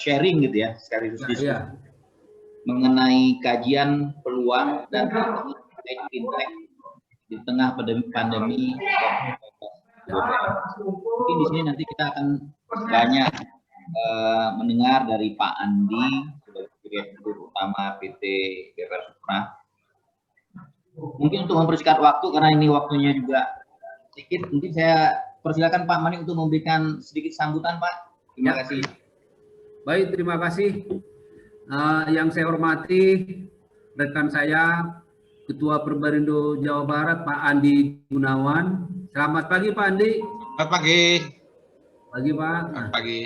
sharing gitu ya, sekaligus diskusi mengenai kajian peluang dan fintech di tengah pandemi COVID-19. Mungkin di sini nanti kita akan banyak mendengar dari Pak Andi sebagai Direktur Utama PT BPR Supra. Mungkin untuk mempersingkat waktu karena ini waktunya juga sedikit, mungkin saya persilakan Pak Mani untuk memberikan sedikit sambutan, Pak. Terima kasih. Baik, terima kasih. Yang saya hormati rekan saya Ketua Perbarindo Jawa Barat Pak Andi Gunawan. Selamat pagi Pak Andi. Selamat pagi. Pagi Pak. Selamat pagi.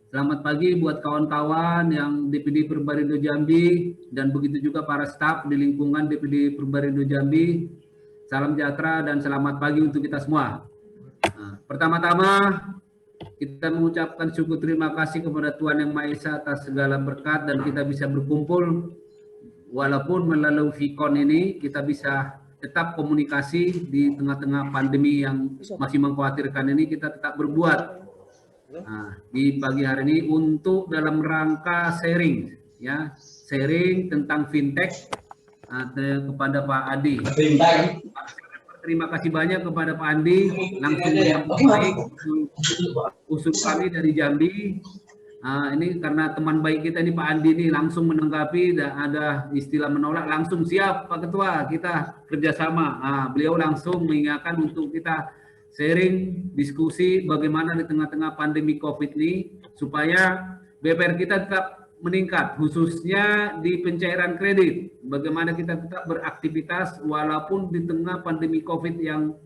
Selamat pagi buat kawan-kawan yang DPD Perbarindo Jambi dan begitu juga para staf di lingkungan DPD Perbarindo Jambi. Salam sejahtera dan selamat pagi untuk kita semua. Pertama-tama kita mengucapkan syukur terima kasih kepada Tuhan Yang Maha Esa atas segala berkat dan kita bisa berkumpul walaupun melalui Vicon ini kita bisa tetap komunikasi di tengah-tengah pandemi yang masih mengkhawatirkan ini, kita tetap berbuat. Di pagi hari ini untuk dalam rangka sharing ya, sharing tentang fintech kepada Pak Adi. Terima kasih banyak kepada Pak Andi langsung yang baik usul kami dari Jambi. Ini karena teman baik kita ini Pak Andi ini langsung menanggapi, dan ada istilah menolak langsung siap Pak Ketua, kita kerjasama. Beliau langsung mengingatkan untuk kita sharing, diskusi bagaimana di tengah-tengah pandemi COVID ini supaya BPR kita tetap meningkat, khususnya di pencairan kredit. Bagaimana kita tetap beraktivitas walaupun di tengah pandemi COVID yang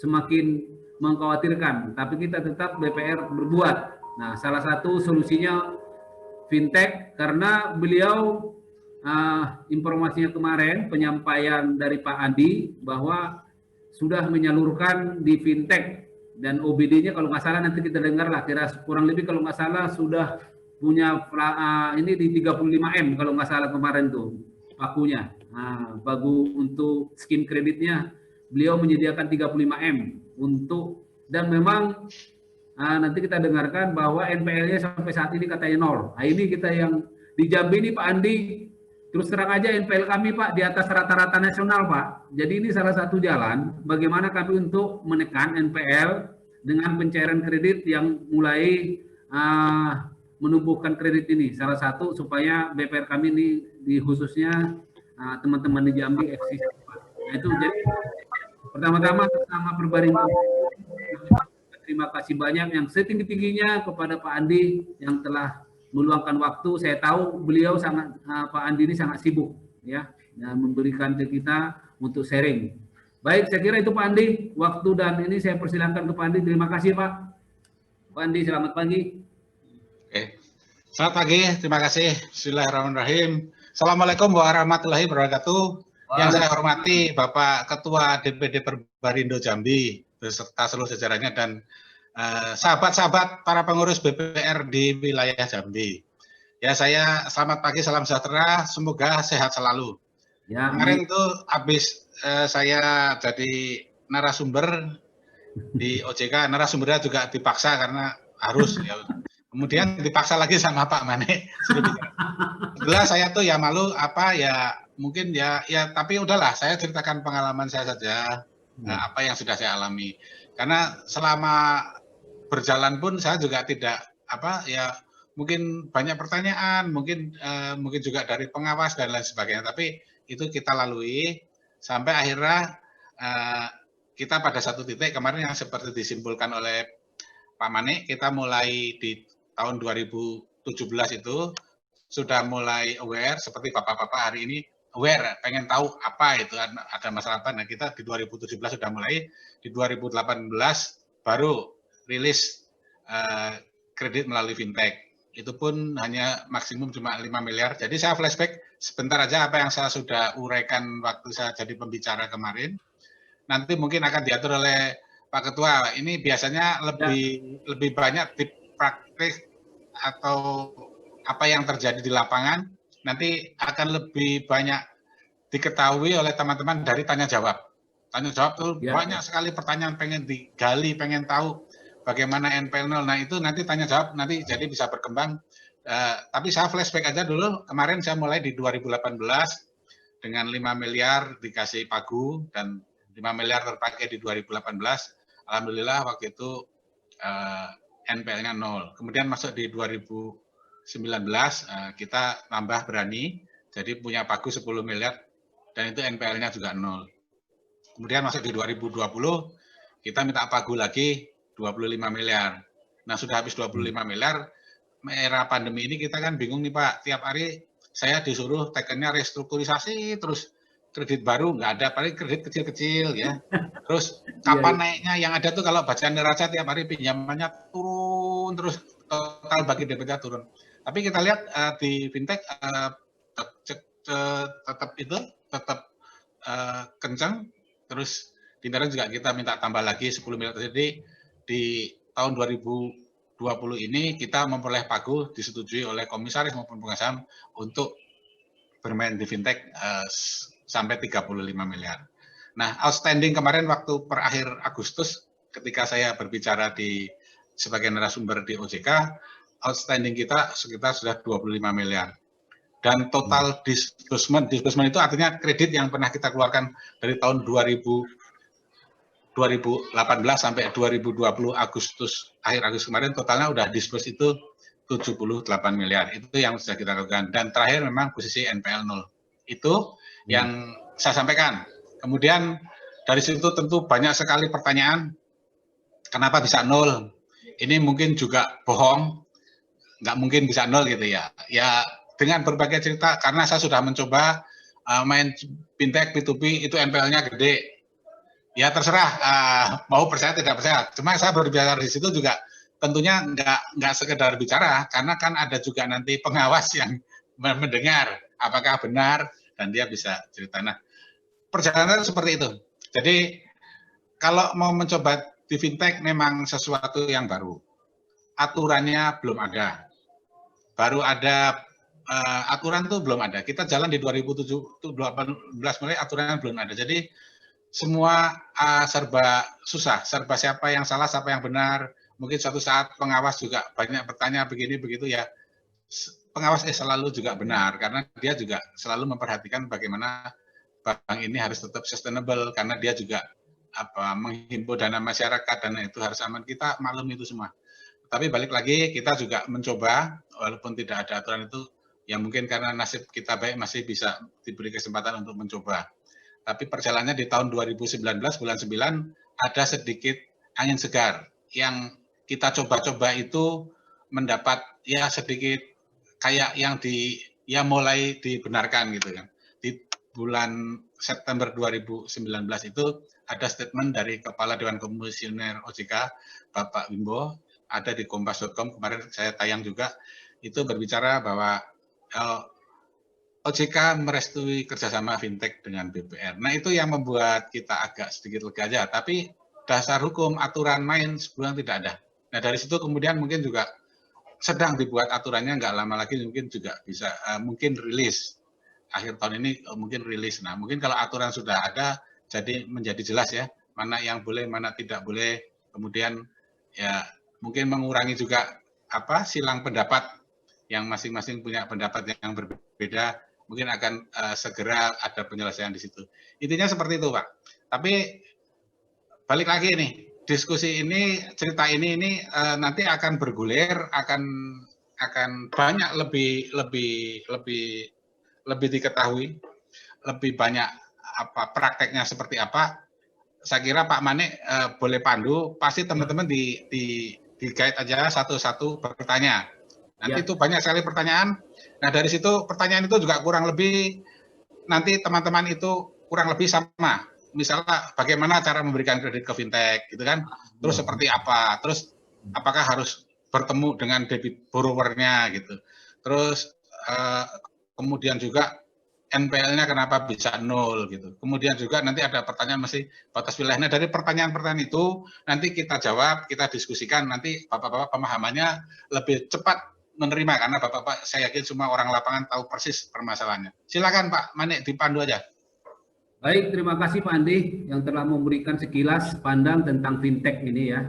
semakin mengkhawatirkan, tapi kita tetap BPR berbuat. Nah, salah satu solusinya fintech karena beliau informasinya kemarin penyampaian dari Pak Andi bahwa sudah menyalurkan di fintech dan OBD-nya kalau nggak salah nanti kita dengar lah kira kurang lebih kalau nggak salah sudah punya ini di 35M kalau nggak salah kemarin tuh pakunya. Bagus untuk skim kreditnya beliau menyediakan 35M untuk, dan memang nanti kita dengarkan bahwa NPL-nya sampai saat ini katanya 0. Nah, ini kita yang di Jambi ini Pak Andi, terus terang aja NPL kami Pak di atas rata-rata nasional Pak. Jadi ini salah satu jalan bagaimana kami untuk menekan NPL dengan pencairan kredit yang mulai menumbuhkan kredit ini. Salah satu supaya BPR kami ini di khususnya teman-teman di Jambi eksis. Nah, itu jadi pertama-tama bersama Perbarindo terima kasih banyak yang setinggi-tingginya kepada Pak Andi yang telah meluangkan waktu. Saya tahu beliau sangat Pak Andi ini sangat sibuk ya, dan memberikan ke kita untuk sharing. Baik, saya kira itu Pak Andi waktu dan ini saya persilahkan ke Pak Andi. Terima kasih Pak. Pak Andi, selamat pagi. Oke. Selamat pagi, terima kasih. Bismillahirrahmanirrahim. Assalamualaikum warahmatullahi wabarakatuh. Yang saya hormati Bapak Ketua DPD Perbarindo Jambi beserta seluruh jajarannya dan sahabat-sahabat para pengurus BPR di wilayah Jambi. Ya, saya selamat pagi, salam sejahtera, semoga sehat selalu. Ya, kemarin itu habis saya jadi narasumber di OJK, narasumbernya juga dipaksa karena harus ya. Kemudian dipaksa lagi sama Pak Mane. Jelas saya tuh ya malu apa ya mungkin ya tapi udahlah saya ceritakan pengalaman saya saja apa yang sudah saya alami. Karena selama berjalan pun saya juga tidak mungkin banyak pertanyaan, mungkin juga dari pengawas dan lain sebagainya, tapi itu kita lalui sampai akhirnya kita pada satu titik kemarin yang seperti disimpulkan oleh Pak Mane, kita mulai di tahun 2017 itu sudah mulai aware seperti bapak-bapak hari ini aware, pengen tahu apa itu ada masalah apa. Nah, kita di 2017 sudah mulai, di 2018 baru rilis kredit melalui fintech. Itu pun hanya maksimum cuma 5 miliar. Jadi saya flashback sebentar aja apa yang saya sudah uraikan waktu saya jadi pembicara kemarin. Nanti mungkin akan diatur oleh Pak Ketua. Ini biasanya lebih banyak di praktik atau apa yang terjadi di lapangan. Nanti akan lebih banyak diketahui oleh teman-teman dari tanya jawab. Tanya jawab tuh banyak sekali pertanyaan pengen digali, pengen tahu bagaimana NPL 0. Nah itu nanti tanya jawab nanti jadi bisa berkembang. Tapi saya flashback aja dulu, kemarin saya mulai di 2018 dengan 5 miliar dikasih pagu dan 5 miliar terpakai di 2018. Alhamdulillah waktu itu NPL-nya 0. Kemudian masuk di 2019 kita tambah berani, jadi punya pagu 10 miliar dan itu NPL-nya juga 0. Kemudian masuk di 2020 kita minta pagu lagi 25 miliar. Nah sudah habis 25 miliar, era pandemi ini kita kan bingung nih Pak, tiap hari saya disuruh tekennya restrukturisasi terus kredit baru nggak ada, paling kredit kecil-kecil ya. Terus kapan naiknya, yang ada tuh kalau baca neraca tiap hari pinjamannya turun terus total bagi DP-nya turun. Tapi kita lihat di fintech tetap kencang, terus di internet juga kita minta tambah lagi 10 miliar. Jadi di tahun 2020 ini kita memperoleh pagu disetujui oleh komisaris maupun pengusaha saham untuk bermain di fintech sampai 35 miliar. Nah, outstanding kemarin waktu per akhir Agustus ketika saya berbicara sebagai narasumber di OJK, outstanding kita sekitar sudah 25 miliar. Dan total disbursement itu artinya kredit yang pernah kita keluarkan dari tahun 2018 sampai 2020 akhir Agustus kemarin totalnya udah disburse itu 78 miliar. Itu yang sudah kita lakukan. Dan terakhir memang posisi NPL 0. Itu yang saya sampaikan. Kemudian dari situ tentu banyak sekali pertanyaan, kenapa bisa 0? Ini mungkin juga bohong, nggak mungkin bisa 0 gitu ya. Ya dengan berbagai cerita, karena saya sudah mencoba main fintech P2P itu NPL-nya gede. Ya terserah mau percaya tidak percaya. Cuma saya berbicara di situ juga tentunya nggak sekedar bicara, karena kan ada juga nanti pengawas yang mendengar apakah benar dan dia bisa cerita. Nah, perjalanan seperti itu. Jadi kalau mau mencoba di fintech memang sesuatu yang baru. Aturannya belum ada. Baru ada aturan tuh belum ada. Kita jalan di 2018 mulai aturannya belum ada. Jadi semua serba susah, serba siapa yang salah, siapa yang benar. Mungkin suatu saat pengawas juga banyak bertanya begini begitu ya. Pengawas selalu juga benar karena dia juga selalu memperhatikan bagaimana bank ini harus tetap sustainable karena dia juga menghimpun dana masyarakat dan itu harus aman. Kita maklum itu semua. Tapi balik lagi kita juga mencoba walaupun tidak ada aturan itu ya mungkin karena nasib kita baik masih bisa diberi kesempatan untuk mencoba. Tapi perjalanannya di tahun 2019 bulan 9 ada sedikit angin segar yang kita coba-coba itu mendapat ya sedikit kayak yang mulai dibenarkan gitu kan. Di bulan September 2019 itu ada statement dari Kepala Dewan Komisioner OJK Bapak Wimbo, ada di kompas.com kemarin saya tayang juga, itu berbicara bahwa OJK merestui kerjasama fintech dengan BPR. Nah itu yang membuat kita agak sedikit lega aja, tapi dasar hukum aturan main sebulan tidak ada. Nah dari situ kemudian mungkin juga sedang dibuat aturannya, nggak lama lagi mungkin juga bisa mungkin rilis akhir tahun ini mungkin rilis. Nah mungkin kalau aturan sudah ada jadi menjadi jelas ya mana yang boleh mana tidak boleh, kemudian ya mungkin mengurangi juga silang pendapat yang masing-masing punya pendapat yang berbeda, mungkin akan segera ada penyelesaian di situ. Intinya seperti itu Pak. Tapi balik lagi nih, diskusi ini, cerita ini nanti akan bergulir, akan banyak lebih diketahui, lebih banyak prakteknya seperti apa. Saya kira Pak Manik boleh pandu, pasti teman-teman di guide aja satu-satu bertanya. Nanti itu banyak sekali pertanyaan. Nah dari situ pertanyaan itu juga kurang lebih nanti teman-teman itu kurang lebih sama. Misalnya bagaimana cara memberikan kredit ke fintech, gitu kan? Terus seperti apa? Terus apakah harus bertemu dengan debit borrower-nya gitu? Terus kemudian juga NPL-nya kenapa bisa 0 gitu? Kemudian juga nanti ada pertanyaan masih batas wilayahnya. Dari pertanyaan-pertanyaan itu nanti kita jawab, kita diskusikan. Nanti bapak-bapak pemahamannya lebih cepat menerima karena bapak-bapak saya yakin semua orang lapangan tahu persis permasalahannya. Silakan Pak Manik dipandu aja. Baik, terima kasih Pak Andi yang telah memberikan sekilas pandang tentang fintech ini ya.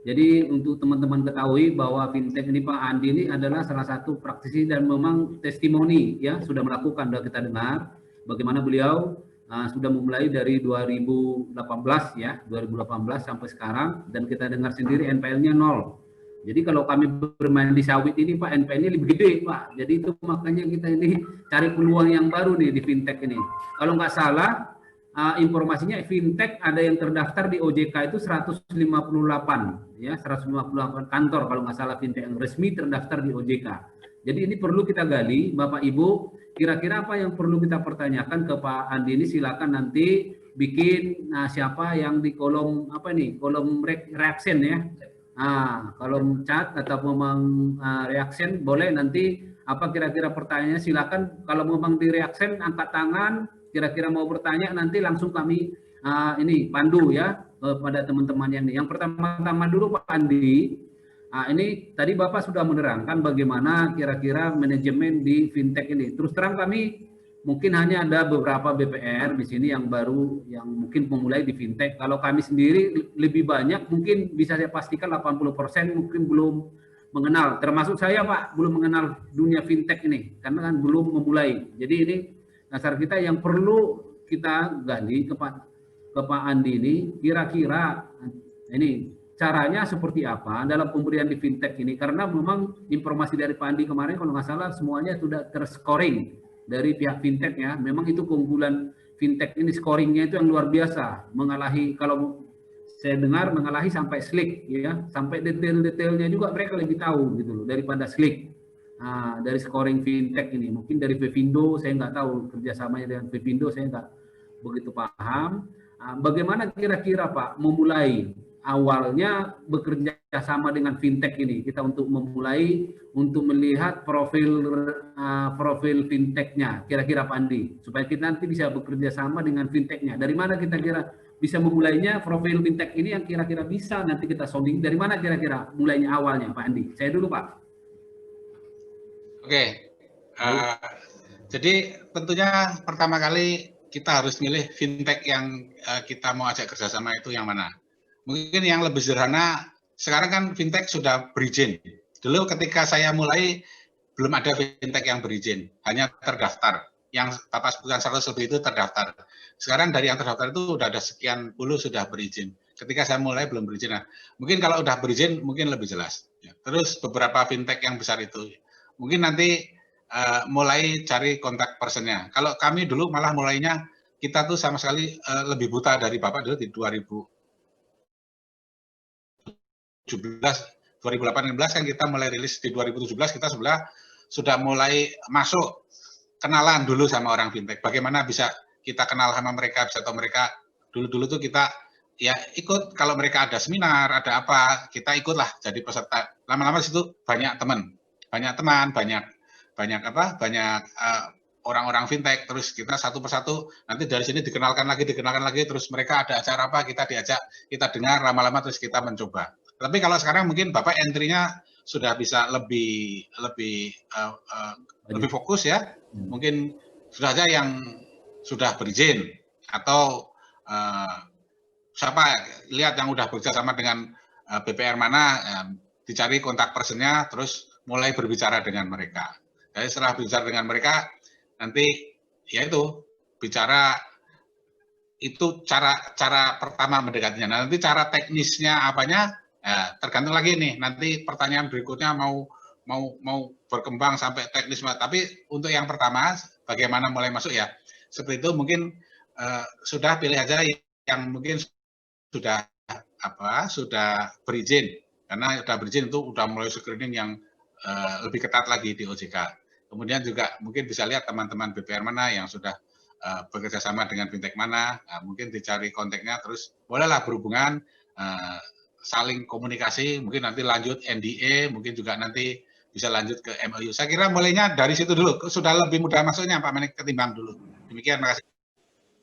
Jadi untuk teman-teman ketahui bahwa fintech ini Pak Andi ini adalah salah satu praktisi dan memang testimoni ya sudah melakukan, sudah kita dengar bagaimana beliau sudah memulai dari 2018 ya, 2018 sampai sekarang, dan kita dengar sendiri NPL-nya 0. Jadi kalau kami bermain di sawit ini Pak, NPL-nya lebih gede Pak. Jadi itu makanya kita ini cari peluang yang baru nih di fintech ini. Kalau nggak salah informasinya fintech ada yang terdaftar di OJK itu 158 ya, 158 kantor kalau nggak salah fintech yang resmi terdaftar di OJK. Jadi ini perlu kita gali, Bapak Ibu, kira-kira apa yang perlu kita pertanyakan ke Pak Andi ini, silakan nanti bikin siapa yang di kolom apa nih, kolom reaction ya. Kolom chat atau memang reaction boleh nanti apa kira-kira pertanyaannya, silakan kalau memang di reaction angkat tangan, kira-kira mau bertanya nanti langsung kami ini pandu ya pada teman-teman yang ini. Yang pertama-tama dulu Pak Andi, ini tadi Bapak sudah menerangkan bagaimana kira-kira manajemen di fintech ini. Terus terang kami mungkin hanya ada beberapa BPR di sini yang baru, yang mungkin memulai di fintech. Kalau kami sendiri lebih banyak, mungkin bisa saya pastikan 80% mungkin belum mengenal. Termasuk saya Pak, belum mengenal dunia fintech ini, karena kan belum memulai. Jadi ini dasar kita yang perlu kita gali ke Pak Andi ini, kira-kira ini caranya seperti apa dalam pemberian di fintech ini, karena memang informasi dari Pak Andi kemarin kalau nggak salah semuanya sudah terscoring dari pihak fintech ya. Memang itu keunggulan fintech ini, scoringnya itu yang luar biasa, mengalahi, kalau saya dengar mengalahi sampai Slick ya, sampai detail-detailnya juga mereka lebih tahu gitu loh daripada Slick. Dari scoring fintech ini, mungkin dari Pevindo saya nggak tahu kerjasamanya dengan Pevindo, saya nggak begitu paham. Bagaimana kira-kira Pak memulai awalnya bekerja sama dengan fintech ini, kita untuk memulai untuk melihat profil fintechnya, kira-kira Pak Andi, supaya kita nanti bisa bekerja sama dengan fintechnya. Dari mana kita kira bisa memulainya profil fintech ini yang kira-kira bisa nanti kita sounding, dari mana kira-kira mulainya awalnya Pak Andi? Saya dulu Pak. Oke, jadi tentunya pertama kali kita harus milih fintech yang kita mau ajak kerjasama itu yang mana. Mungkin yang lebih sederhana, sekarang kan fintech sudah berizin. Dulu ketika saya mulai, belum ada fintech yang berizin, hanya terdaftar. Yang Bapak sebutkan 100 lebih itu terdaftar. Sekarang dari yang terdaftar itu sudah ada sekian puluh sudah berizin. Ketika saya mulai belum berizin. Nah, mungkin kalau udah berizin mungkin lebih jelas. Terus beberapa fintech yang besar itu. Mungkin nanti mulai cari kontak personnya. Kalau kami dulu malah mulainya, kita tuh sama sekali lebih buta dari Bapak dulu di 2018 kan kita mulai rilis di 2017, kita sudah mulai masuk kenalan dulu sama orang fintech. Bagaimana bisa kita kenal sama mereka, bisa tahu mereka. Dulu tuh kita ya ikut, kalau mereka ada seminar, ada apa, kita ikutlah jadi peserta. Lama-lama situ banyak teman, banyak orang-orang fintech. Terus kita satu persatu nanti dari sini dikenalkan lagi, terus mereka ada acara apa, kita diajak, kita dengar, lama-lama terus kita mencoba. Tapi kalau sekarang mungkin Bapak entry-nya sudah bisa lebih fokus ya. Mungkin sudah aja yang sudah berizin, atau siapa lihat yang udah bekerja sama dengan BPR mana, dicari kontak personnya, terus mulai berbicara dengan mereka. Jadi setelah bicara dengan mereka, nanti ya itu bicara, itu cara pertama mendekatinya. Nah, nanti cara teknisnya apanya tergantung lagi nih. Nanti pertanyaan berikutnya mau berkembang sampai teknis. Tapi untuk yang pertama, bagaimana mulai masuk ya? Seperti itu mungkin sudah pilih aja yang mungkin sudah berizin. Karena sudah berizin itu udah mulai screening yang lebih ketat lagi di OJK. Kemudian juga mungkin bisa lihat teman-teman BPR mana yang sudah bekerja sama dengan fintech mana, mungkin dicari kontaknya, terus bolehlah berhubungan, saling komunikasi, mungkin nanti lanjut NDA, mungkin juga nanti bisa lanjut ke MOU. Saya kira mulainya dari situ dulu, sudah lebih mudah masuknya Pak Menik ketimbang dulu. Demikian, makasih.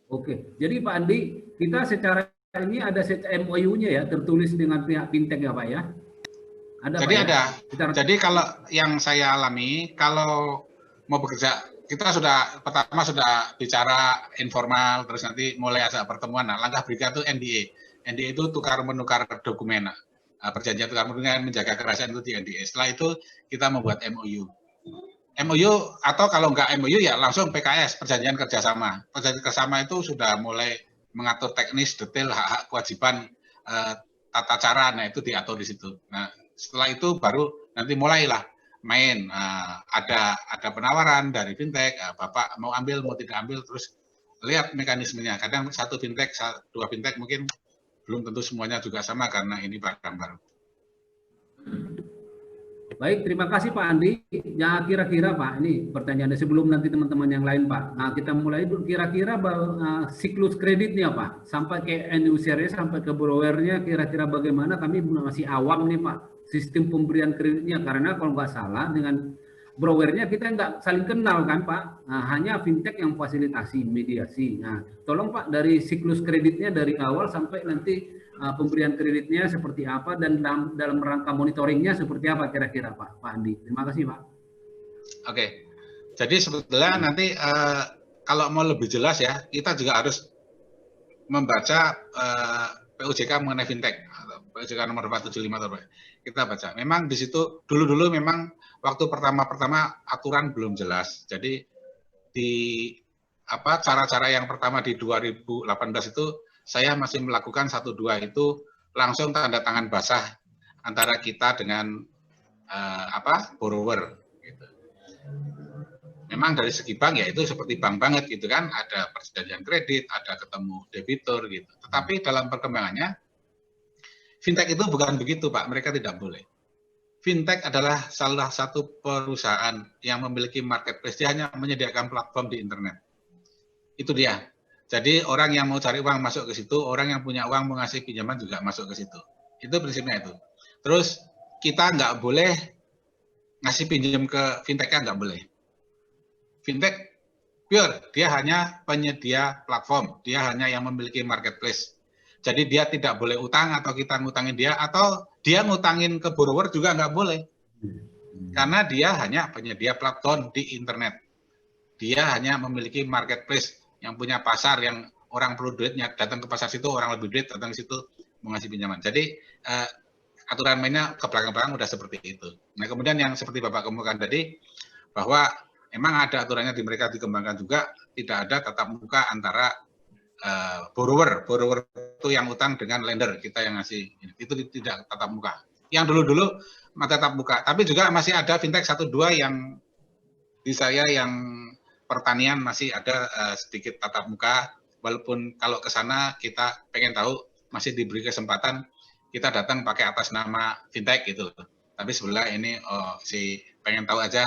Oke, jadi Pak Andi, kita secara ini ada MOU-nya ya, tertulis dengan pihak fintech ya Pak ya? Jadi ada. Jadi kalau yang saya alami, kalau mau bekerja, kita pertama sudah bicara informal, terus nanti mulai ada pertemuan. Nah, langkah berikutnya itu NDA. NDA itu tukar-menukar dokumen. perjanjian tukar menguntungkan menjaga kerahasiaan itu di NDA. Setelah itu kita membuat MOU. MOU atau kalau nggak MOU ya langsung PKS, perjanjian kerjasama. Perjanjian kerjasama itu sudah mulai mengatur teknis detail hak-hak kewajiban tata cara, nah itu diatur di situ. Nah setelah itu baru nanti mulailah main, ada penawaran dari fintech, Bapak mau ambil mau tidak ambil, terus lihat mekanismenya. Kadang satu fintech, dua fintech mungkin belum tentu semuanya juga sama karena ini barang baru. Baik, terima kasih Pak Andi. Ya kira-kira Pak, ini pertanyaannya sebelum nanti teman-teman yang lain Pak. Nah kita mulai dulu kira-kira siklus kreditnya Pak, sampai ke end usernya sampai ke borrowernya kira-kira bagaimana? Kami masih awam nih Pak, sistem pemberian kreditnya karena kalau nggak salah dengan borrowernya kita nggak saling kenal kan Pak. Nah, hanya fintech yang fasilitasi mediasi. Nah tolong Pak dari siklus kreditnya dari awal sampai nanti pemberian kreditnya seperti apa dan dalam rangka monitoringnya seperti apa kira-kira Pak Andi. Terima kasih Pak. Oke, jadi sebetulnya nanti kalau mau lebih jelas ya, kita juga harus membaca PUJK mengenai fintech, PUJK nomor 475 kita baca. Memang di situ dulu memang waktu pertama aturan belum jelas. Jadi di cara-cara yang pertama di 2018 itu saya masih melakukan 1-2 itu langsung tanda tangan basah antara kita dengan borrower. Gitu. Memang dari segi bank ya itu seperti bank banget gitu kan, ada perjanjian kredit, ada ketemu debitur gitu. Tetapi dalam perkembangannya fintech itu bukan begitu Pak, mereka tidak boleh. Fintech adalah salah satu perusahaan yang memiliki marketplace, dia hanya menyediakan platform di internet. Itu dia. Jadi orang yang mau cari uang masuk ke situ, orang yang punya uang mau ngasih pinjaman juga masuk ke situ. Itu prinsipnya itu. Terus kita nggak boleh ngasih pinjam ke fintech-nya, nggak boleh. Fintech pure, dia hanya penyedia platform, dia hanya yang memiliki marketplace. Jadi dia tidak boleh utang atau kita ngutangin dia, atau dia ngutangin ke borrower juga nggak boleh. Karena dia hanya penyedia platform di internet. Dia hanya memiliki marketplace yang punya pasar, yang orang perlu duitnya, datang ke pasar situ, orang lebih duit, datang ke situ, mengasih pinjaman. Jadi aturan mainnya ke belakang-belakang udah seperti itu. Nah kemudian yang seperti Bapak kemukakan tadi, bahwa memang ada aturannya di mereka dikembangkan juga, tidak ada tatap muka antara borrower itu yang utang dengan lender, kita yang ngasih, itu tidak tatap muka. Yang dulu-dulu tatap muka, tapi juga masih ada fintech 1-2 yang di saya yang pertanian masih ada sedikit tatap muka, walaupun kalau ke sana kita pengen tahu, masih diberi kesempatan, kita datang pakai atas nama fintech gitu. Tapi sebelah ini si pengen tahu aja,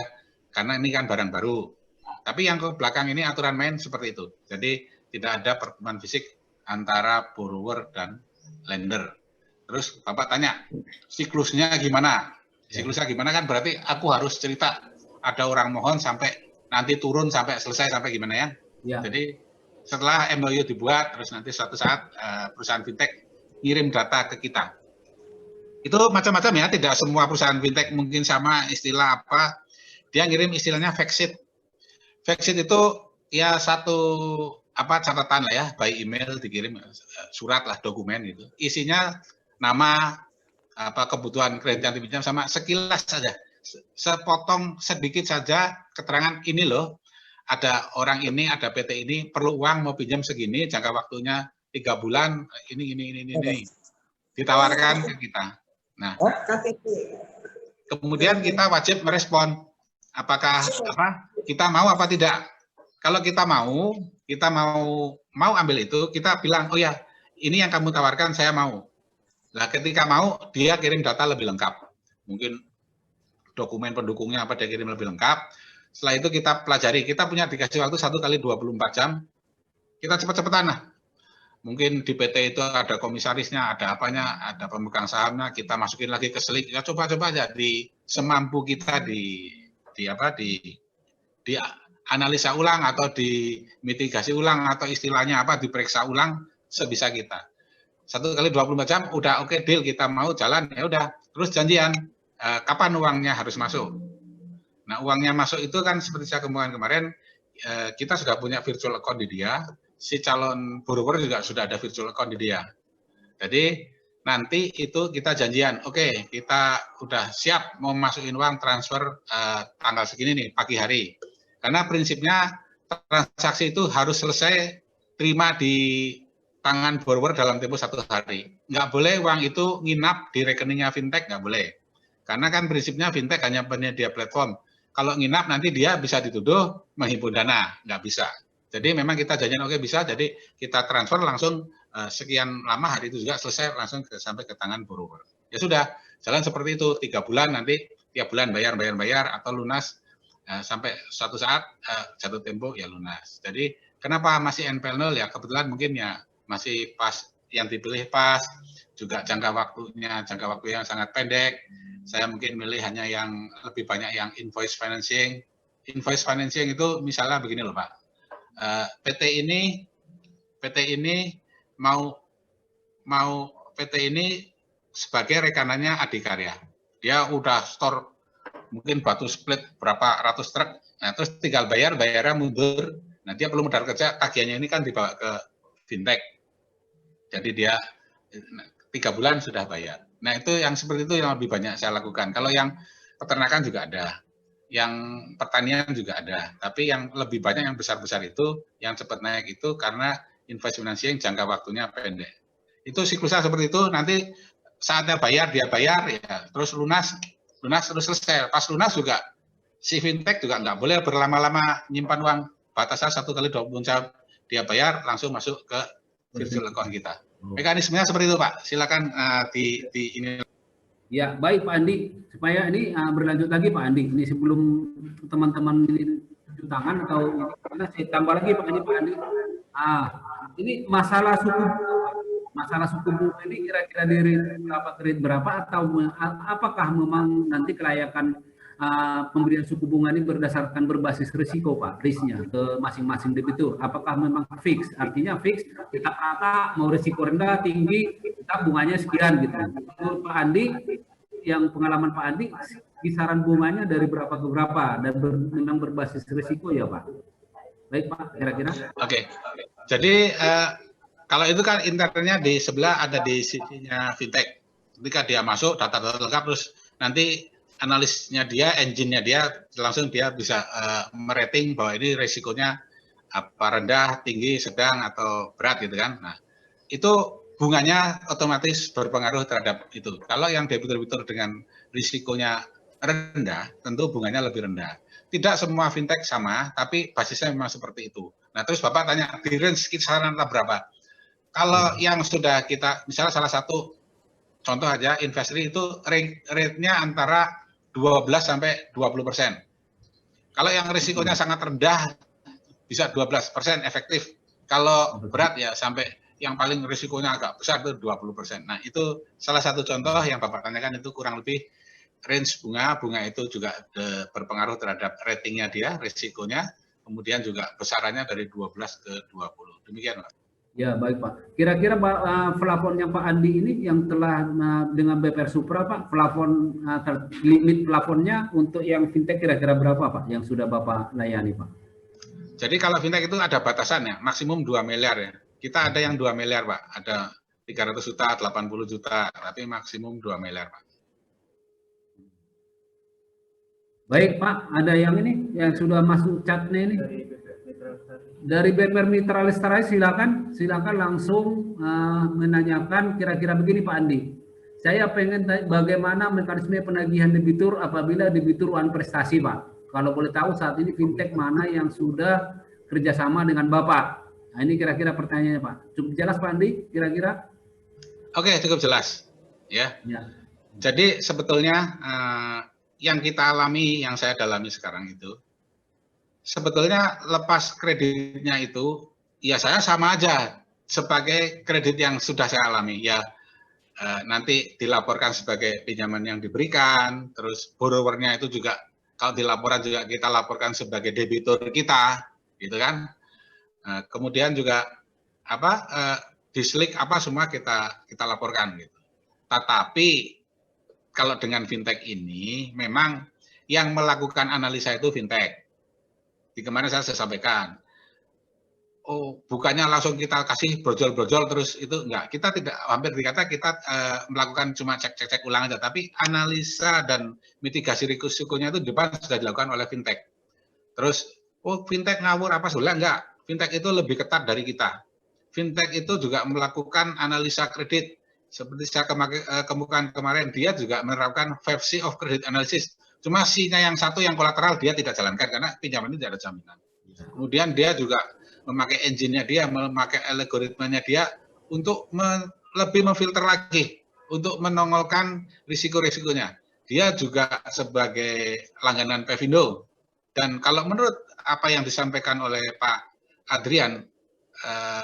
karena ini kan barang baru. Tapi yang ke belakang ini aturan main seperti itu. Jadi tidak ada pertemuan fisik antara borrower dan lender. Terus Bapak tanya, siklusnya gimana? Siklusnya gimana kan berarti aku harus cerita, ada orang mohon sampai nanti turun sampai selesai sampai gimana ya? Ya. Jadi setelah MOU dibuat, terus nanti suatu saat perusahaan fintech ngirim data ke kita. Itu macam-macam ya, tidak semua perusahaan fintech mungkin sama istilah apa. Dia ngirim istilahnya fact sheet. Fact sheet itu ya satu catatan lah ya, by email dikirim surat lah, dokumen gitu. Isinya nama, kebutuhan kredit yang dipinjam sama sekilas saja. Sepotong sedikit saja keterangan ini loh, ada orang ini, ada PT ini perlu uang mau pinjam segini, jangka waktunya 3 bulan, ini ditawarkan ke kita. Nah, kemudian kita wajib merespon apakah kita mau apa tidak. Kalau kita mau ambil itu, kita bilang oh ya ini yang kamu tawarkan saya mau. Nah ketika mau dia kirim data lebih lengkap, mungkin dokumen pendukungnya apa dia kirim lebih lengkap. Setelah itu kita pelajari, kita punya dikasih waktu 1 kali 24 jam, kita cepat-cepatan lah. Mungkin di PT itu ada komisarisnya, ada apanya, ada pemegang sahamnya, kita masukin lagi ke selik, ya coba-coba aja di semampu kita di analisa ulang atau di mitigasi ulang atau istilahnya apa diperiksa ulang sebisa kita. 1 kali 24 jam udah oke, deal, kita mau jalan ya udah, terus janjian kapan uangnya harus masuk. Nah uangnya masuk itu kan seperti saya kemukakan kemarin, kita sudah punya virtual account di dia, si calon borrower juga sudah ada virtual account di dia. Jadi nanti itu kita janjian, oke, kita udah siap mau masukin uang transfer tanggal segini nih, pagi hari. Karena prinsipnya transaksi itu harus selesai terima di tangan borrower dalam tempo 1 hari. Nggak boleh uang itu nginap di rekeningnya fintech, nggak boleh. Karena kan prinsipnya fintech hanya penyedia platform. Kalau nginap nanti dia bisa dituduh menghimpun dana, nggak bisa. Jadi memang kita janjian oke bisa, jadi kita transfer langsung sekian lama hari itu juga selesai langsung sampai ke tangan borrower. Ya sudah, jalan seperti itu 3 bulan nanti tiap bulan bayar atau lunas sampai suatu saat jatuh tempo ya lunas. Jadi kenapa masih NPL 0 ya kebetulan mungkin ya masih pas yang dipilih pas juga jangka waktu yang sangat pendek. Saya mungkin milih hanya yang lebih banyak yang invoice financing. Invoice financing itu misalnya begini loh Pak. PT ini mau PT ini sebagai rekanannya Adikarya. Dia udah store mungkin batu split berapa ratus truk, nah terus tinggal bayarnya mundur. Nah dia perlu modal kerja, tagihannya ini kan dibawa ke fintech. Jadi dia 3 bulan sudah bayar. Nah itu yang seperti itu yang lebih banyak saya lakukan. Kalau yang peternakan juga ada, yang pertanian juga ada. Tapi yang lebih banyak yang besar-besar itu, yang cepat naik itu karena invoice financing jangka waktunya pendek. Itu siklusnya seperti itu, nanti saatnya bayar, dia bayar, ya terus lunas terus selesai. Pas lunas juga, si fintech juga nggak boleh berlama-lama nyimpan uang. Batasnya 1 kali 24 jam, dia bayar langsung masuk ke virtual account kita. Mekanismenya seperti itu Pak, silakan di ini. Ya, baik Pak Andi. Supaya ini berlanjut lagi Pak Andi. Ini sebelum teman-teman ini cuci tangan atau ini, saya tambah lagi Pak Andi. Ini masalah suku bunga ini kira-kira dari kredit berapa atau apakah memang nanti kelayakan pemberian suku bunga ini berdasarkan berbasis risiko Pak, risknya ke masing-masing debitur. Apakah memang fix? Artinya fix kita rata mau risiko rendah, tinggi, kita bunganya sekian gitu. Menurut Pak Andi, yang pengalaman Pak Andi, kisaran bunganya dari berapa ke berapa dan memang berbasis risiko ya Pak? Baik Pak, kira-kira. Oke. Jadi kalau itu kan internetnya di sebelah ada di sisinya fintech. Ketika dia masuk data-data lengkap terus nanti analisnya dia, engine-nya dia langsung dia bisa merating bahwa ini resikonya apa rendah, tinggi, sedang atau berat gitu kan. Nah, itu bunganya otomatis berpengaruh terhadap itu. Kalau yang debitur-debitur dengan risikonya rendah, tentu bunganya lebih rendah. Tidak semua fintech sama, tapi basisnya memang seperti itu. Nah, terus Bapak tanya, di range kisaran berapa? Kalau yang sudah kita, misalnya salah satu contoh aja, Investri itu rate-nya antara 12 sampai 20%. Kalau yang risikonya sangat rendah, bisa 12% efektif. Kalau berat ya sampai yang paling risikonya agak besar itu 20%. Nah, itu salah satu contoh yang Bapak tanyakan itu kurang lebih range bunga itu juga berpengaruh terhadap ratingnya dia, risikonya, kemudian juga besarannya dari 12 ke 20. Demikian Pak. Ya baik Pak. Kira-kira plafonnya Pak Andi ini yang telah dengan BPR Supra Pak, plafon limit plafonnya untuk yang fintech kira-kira berapa Pak yang sudah Bapak layani Pak? Jadi kalau fintech itu ada batasannya, maksimum 2 miliar ya. Kita ada yang 2 miliar Pak, ada 300 juta, 80 juta, tapi maksimum 2 miliar Pak. Baik Pak, ada yang ini yang sudah masuk chatnya ini. Dari BPR Mitra Lestari silakan langsung menanyakan kira-kira begini Pak Andi. Saya pengen bagaimana mekanisme penagihan debitur apabila debitur wan prestasi Pak. Kalau boleh tahu saat ini fintech mana yang sudah kerjasama dengan Bapak. Nah ini kira-kira pertanyaannya Pak. Cukup jelas Pak Andi kira-kira? Oke, cukup jelas. Ya. Jadi sebetulnya yang kita alami, yang saya dalami sekarang itu, sebetulnya lepas kreditnya itu, ya saya sama aja sebagai kredit yang sudah saya alami. Ya nanti dilaporkan sebagai pinjaman yang diberikan, terus borrowernya itu juga kalau dilaporan juga kita laporkan sebagai debitur kita, gitu kan. Kemudian juga dislik apa semua kita laporkan gitu. Tetapi kalau dengan fintech ini memang yang melakukan analisa itu fintech. Di kemarin saya sampaikan, bukannya langsung kita kasih brojol-brojol terus itu enggak. Kita tidak, hampir dikata kita melakukan cuma cek ulang aja, tapi analisa dan mitigasi risikonya itu di depan sudah dilakukan oleh fintech. Terus, fintech ngawur apa sudah enggak? Fintech itu lebih ketat dari kita. Fintech itu juga melakukan analisa kredit. Seperti saya kemukakan kemarin, dia juga menerapkan 5C of credit analysis. Cuma C-nya yang satu yang kolateral dia tidak jalankan karena pinjaman ini tidak ada jaminan. Kemudian dia juga memakai engine-nya dia, memakai algoritmanya dia untuk lebih memfilter lagi, untuk menongolkan risiko-risikonya. Dia juga sebagai langganan Pevindo. Dan kalau menurut apa yang disampaikan oleh Pak Adrian,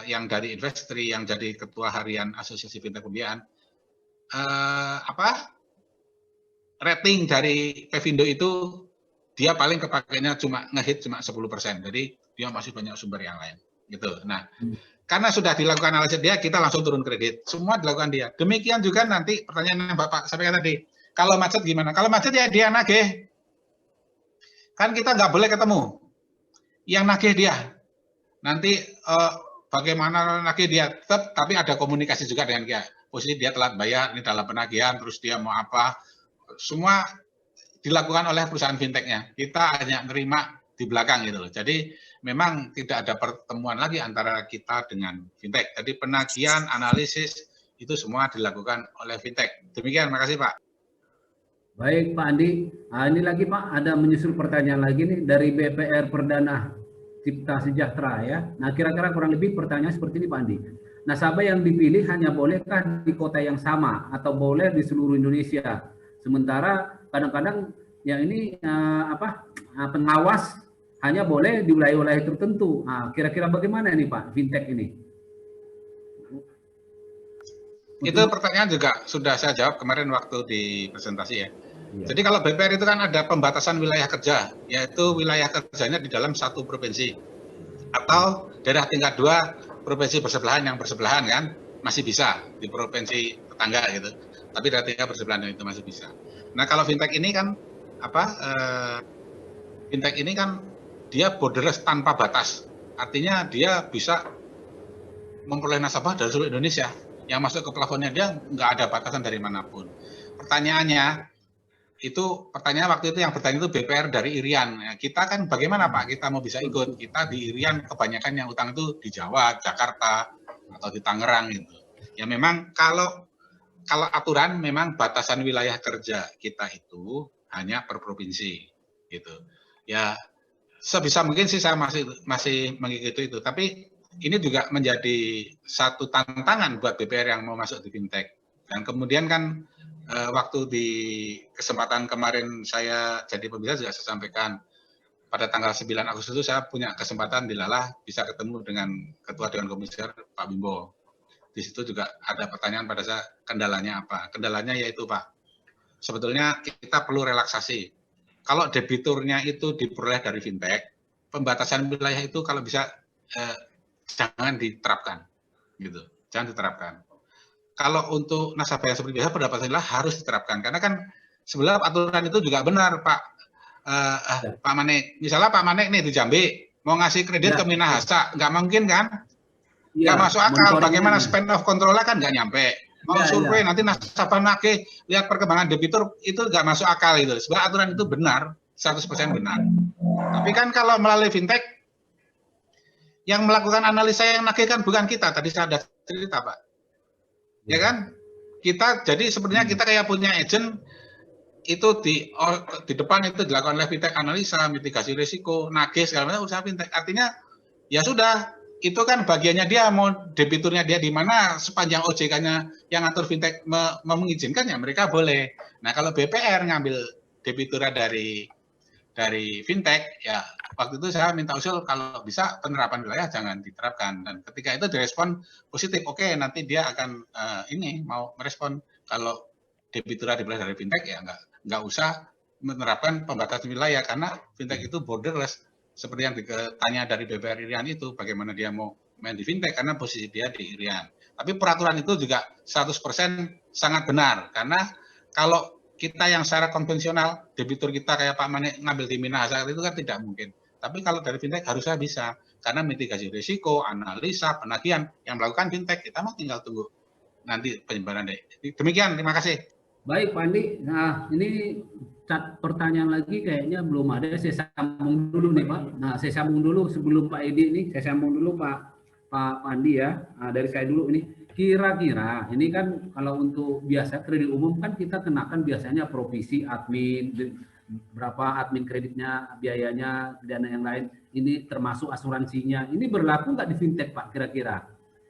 yang dari Investri, yang jadi Ketua Harian Asosiasi Fintech Pembiayaan, rating dari Pevindo itu dia paling kepakainya cuma ngehit cuma 10%. Jadi dia masih banyak sumber yang lain gitu. Nah, karena sudah dilakukan analisis dia, kita langsung turun kredit. Semua dilakukan dia. Demikian juga nanti pertanyaan yang Bapak sampaikan tadi, kalau macet gimana? Kalau macet ya dia nagih. Kan kita nggak boleh ketemu. Yang nagih dia. Nanti bagaimana nagih dia, tetap, tapi ada komunikasi juga dengan dia. Posisi dia telat bayar, ini dalam penagihan, terus dia mau apa, semua dilakukan oleh perusahaan fintechnya. Kita hanya nerima di belakang gitu loh. Jadi memang tidak ada pertemuan lagi antara kita dengan fintech. Jadi penagihan, analisis itu semua dilakukan oleh fintech. Demikian, makasih Pak. Baik Pak Andi. Ini lagi Pak, ada menyusul pertanyaan lagi nih dari BPR Perdana Cipta Sejahtera ya. Nah kira-kira kurang lebih pertanyaan seperti ini Pak Andi. Nasabah yang dipilih hanya bolehkah di kota yang sama atau boleh di seluruh Indonesia? Sementara kadang-kadang yang ini pengawas hanya boleh di wilayah-wilayah tertentu. Kira-kira bagaimana nih Pak fintech ini? Itu pertanyaan juga sudah saya jawab kemarin waktu di presentasi ya. Jadi kalau BPR itu kan ada pembatasan wilayah kerja, yaitu wilayah kerjanya di dalam satu provinsi. Atau daerah tingkat 2 provinsi bersebelahan, yang bersebelahan kan masih bisa di provinsi tetangga gitu. Tapi daerah tingkat bersebelahan itu masih bisa. Nah kalau fintech ini kan fintech ini kan dia borderless tanpa batas. Artinya dia bisa memperoleh nasabah dari seluruh Indonesia. Yang masuk ke plafonnya dia nggak ada batasan dari manapun. Pertanyaan waktu itu yang bertanya itu BPR dari Irian. Ya, kita kan bagaimana Pak? Kita mau bisa ikut. Kita di Irian kebanyakan yang utang itu di Jawa, Jakarta, atau di Tangerang gitu. Ya memang kalau aturan memang batasan wilayah kerja kita itu hanya per provinsi gitu. Ya sebisa mungkin sih saya masih mengikuti itu. Tapi ini juga menjadi satu tantangan buat BPR yang mau masuk di fintech. Dan kemudian kan waktu di kesempatan kemarin saya jadi pembicara juga saya sampaikan pada tanggal 9 Agustus itu saya punya kesempatan dilalah bisa ketemu dengan Ketua Dewan Komisioner Pak Bimbo. Di situ juga ada pertanyaan pada saya, kendalanya apa? Kendalanya yaitu Pak, sebetulnya kita perlu relaksasi. Kalau debiturnya itu diperoleh dari fintech, pembatasan wilayah itu kalau bisa jangan diterapkan, gitu. Jangan diterapkan. Kalau untuk nasabah yang seperti biasa, pendapatan wilayah harus diterapkan, karena kan sebenarnya aturan itu juga benar, Pak. Pak Manek, misalnya Pak Manek nih di Jambi mau ngasih kredit ke Minahasa, nggak mungkin kan? Nggak masuk akal. Bagaimana span of control-nya kan nggak nyampe. Mau survei nanti nasabah nagih lihat perkembangan debitur itu nggak masuk akal itu. Sebenarnya aturan itu benar, 100% benar. Tapi kan kalau melalui fintech yang melakukan analisa yang nagih kan bukan kita. Tadi saya ada cerita Pak, ya kan? Kita jadi sebenarnya kita kayak punya agent itu di depan itu dilakukan oleh fintech, analisa, mitigasi risiko, nagih segala macam usaha fintech. Artinya ya sudah, itu kan bagiannya dia, mau debiturnya dia di mana, sepanjang OJK-nya yang atur fintech mengizinkannya mereka boleh. Nah kalau BPR ngambil debiturnya dari fintech, ya waktu itu saya minta usul kalau bisa penerapan wilayah jangan diterapkan. Dan ketika itu direspon positif, oke, nanti dia akan mau merespon kalau debiturnya dibeli dari fintech ya nggak usah menerapkan pembatasan wilayah karena fintech itu borderless. Seperti yang ditanya dari BPR Irian itu, bagaimana dia mau main di fintech karena posisi dia di Irian. Tapi peraturan itu juga 100% sangat benar, karena kalau kita yang secara konvensional, debitur kita kayak Pak Manek ngambil di Minahasa itu kan tidak mungkin. Tapi kalau dari fintech harusnya bisa, karena mitigasi risiko, analisa, penagihan yang melakukan fintech, kita mah tinggal tunggu nanti penyebaran deh. Demikian, terima kasih. Baik Pak Andi, nah ini pertanyaan lagi kayaknya belum ada, saya sambung dulu nih Pak. Nah saya sambung dulu sebelum Pak Edi ini, saya sambung dulu Pak Andi ya. Nah, dari saya dulu ini, kira-kira ini kan kalau untuk biasa kredit umum kan kita kenakan biasanya provisi admin, berapa admin kreditnya, biayanya, dana yang lain, ini termasuk asuransinya. Ini berlaku nggak di fintech Pak kira-kira?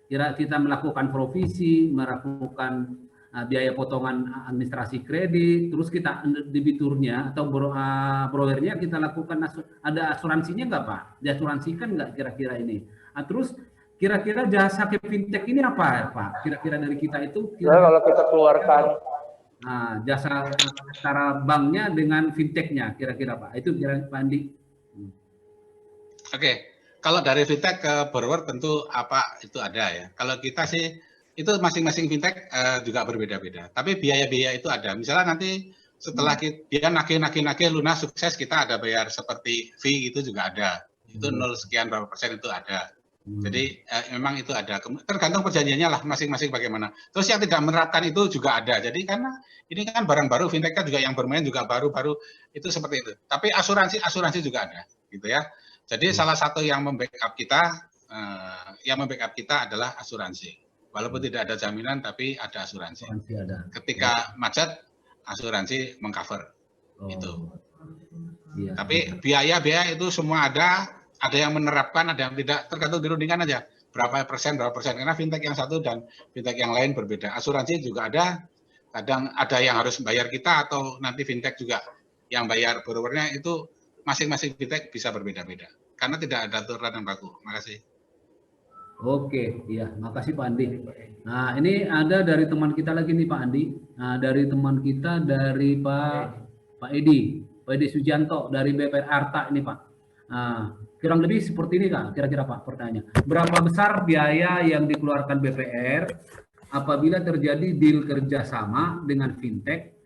Kira kita melakukan provisi, melakukan biaya potongan administrasi kredit, terus kita debiturnya atau borrowernya kita lakukan ada asuransinya nggak Pak? Diasuransikan nggak kira-kira ini? Nah, terus kira-kira jasa ke fintech ini apa Pak? Kira-kira dari kita itu? Kalau kita keluarkan jasa antara banknya dengan fintechnya kira-kira Pak? Itu kira Pak Andi. Oke, kalau dari fintech ke borrower tentu apa itu ada ya. Kalau kita sih itu masing-masing fintech juga berbeda-beda. Tapi biaya-biaya itu ada. Misalnya nanti setelah dia nagih lunas sukses, kita ada bayar seperti fee itu juga ada. Itu 0 sekian berapa persen itu ada. Jadi memang itu ada. Tergantung perjanjiannya lah masing-masing bagaimana. Terus yang tidak menerapkan itu juga ada. Jadi karena ini kan barang baru, fintech kan juga yang bermain juga baru-baru itu seperti itu. Tapi asuransi juga ada, gitu ya. Jadi salah satu yang membackup kita adalah asuransi. Walaupun tidak ada jaminan, tapi ada asuransi. Ketika macet, asuransi mengcover. Itu. Iya. Tapi biaya itu semua ada yang menerapkan, ada yang tidak, tergantung dirundingkan aja. Berapa persen, karena fintech yang satu dan fintech yang lain berbeda. Asuransi juga ada, kadang ada yang harus bayar kita, atau nanti fintech juga yang bayar borrowernya, itu masing-masing fintech bisa berbeda-beda. Karena tidak ada aturan yang baku. Makasih. Oke, iya, makasih Pak Andi. Nah, ini ada dari teman kita lagi nih Pak Andi. Nah, dari teman kita dari Pak Edi Sujanto dari BPR Arta ini Pak. Nah, kurang lebih seperti ini Kak, kira-kira Pak pertanyaan. Berapa besar biaya yang dikeluarkan BPR apabila terjadi deal kerjasama dengan fintech?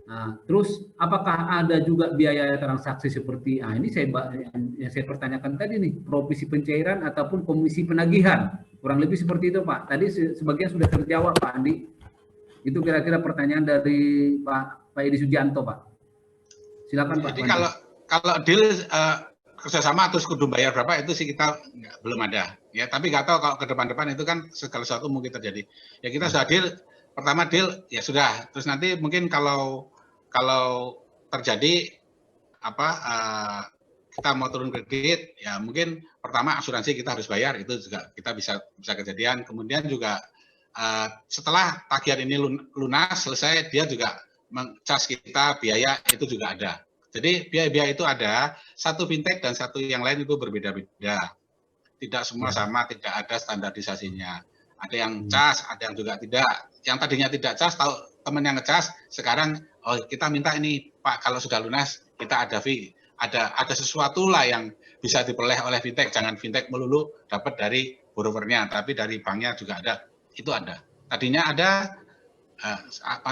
Nah, terus apakah ada juga biaya transaksi seperti ini yang saya pertanyakan tadi nih, provisi pencairan ataupun komisi penagihan, kurang lebih seperti itu Pak. Tadi sebagian sudah terjawab Pak Andi. Itu kira-kira pertanyaan dari Pak Edi Sujanto Pak. Silakan Pak. Jadi kalau deal kerjasama terus kudu bayar berapa itu sih kita belum ada ya. Tapi nggak tahu kalau ke depan-depan itu kan segala sesuatu mungkin terjadi. Ya kita sudah deal, pertama deal ya sudah. Terus nanti mungkin kalau terjadi kita mau turun kredit, ya mungkin pertama asuransi kita harus bayar, itu juga kita bisa kejadian. Kemudian juga setelah tagihan ini lunas selesai, dia juga meng-charge kita biaya, itu juga ada. Jadi biaya-biaya itu ada, satu fintech dan satu yang lain itu berbeda-beda. Tidak semua sama, tidak ada standarisasinya. Ada yang cas, ada yang juga tidak. Yang tadinya tidak cas, tahu teman yang ngecas, sekarang kita minta ini Pak, kalau sudah lunas kita ada fee, ada sesuatu lah yang bisa diperoleh oleh fintech. Jangan fintech melulu dapat dari borrowernya, tapi dari banknya juga ada. Itu ada. Tadinya ada,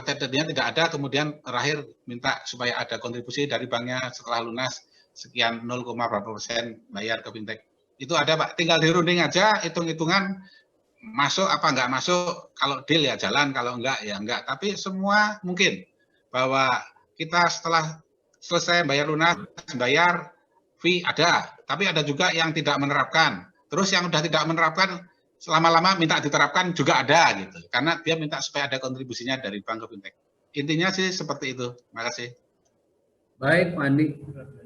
tadinya tidak ada, kemudian terakhir minta supaya ada kontribusi dari banknya setelah lunas sekian 0, berapa persen bayar ke fintech. Itu ada Pak. Tinggal dirunding aja, hitung-hitungan masuk apa enggak masuk. Kalau deal ya jalan, kalau enggak ya enggak. Tapi semua mungkin bahwa kita setelah selesai bayar lunas, bayar fee ada, tapi ada juga yang tidak menerapkan. Terus yang udah tidak menerapkan lama-lama minta diterapkan juga ada gitu. Karena dia minta supaya ada kontribusinya dari bank ke fintech. Intinya sih seperti itu. Terima kasih. Baik Pak Andi.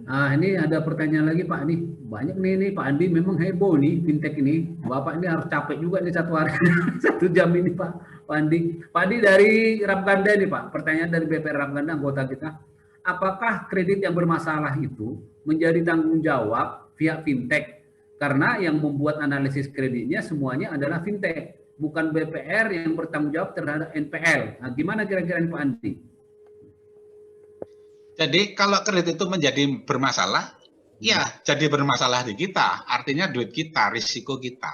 Nah ini ada pertanyaan lagi Pak Andi. Banyak nih Pak Andi, memang heboh nih fintech ini. Bapak ini harus capek juga nih satu hari 1 jam ini Pak Andi. Pak Andi dari Ramganda nih Pak. Pertanyaan dari BPR Ramganda, anggota kita. Apakah kredit yang bermasalah itu menjadi tanggung jawab pihak fintech? Karena yang membuat analisis kreditnya semuanya adalah fintech, bukan BPR yang bertanggung jawab terhadap NPL. Nah, gimana kira-kira Pak Andi? Jadi kalau kredit itu menjadi bermasalah, ya jadi bermasalah di kita. Artinya duit kita, risiko kita,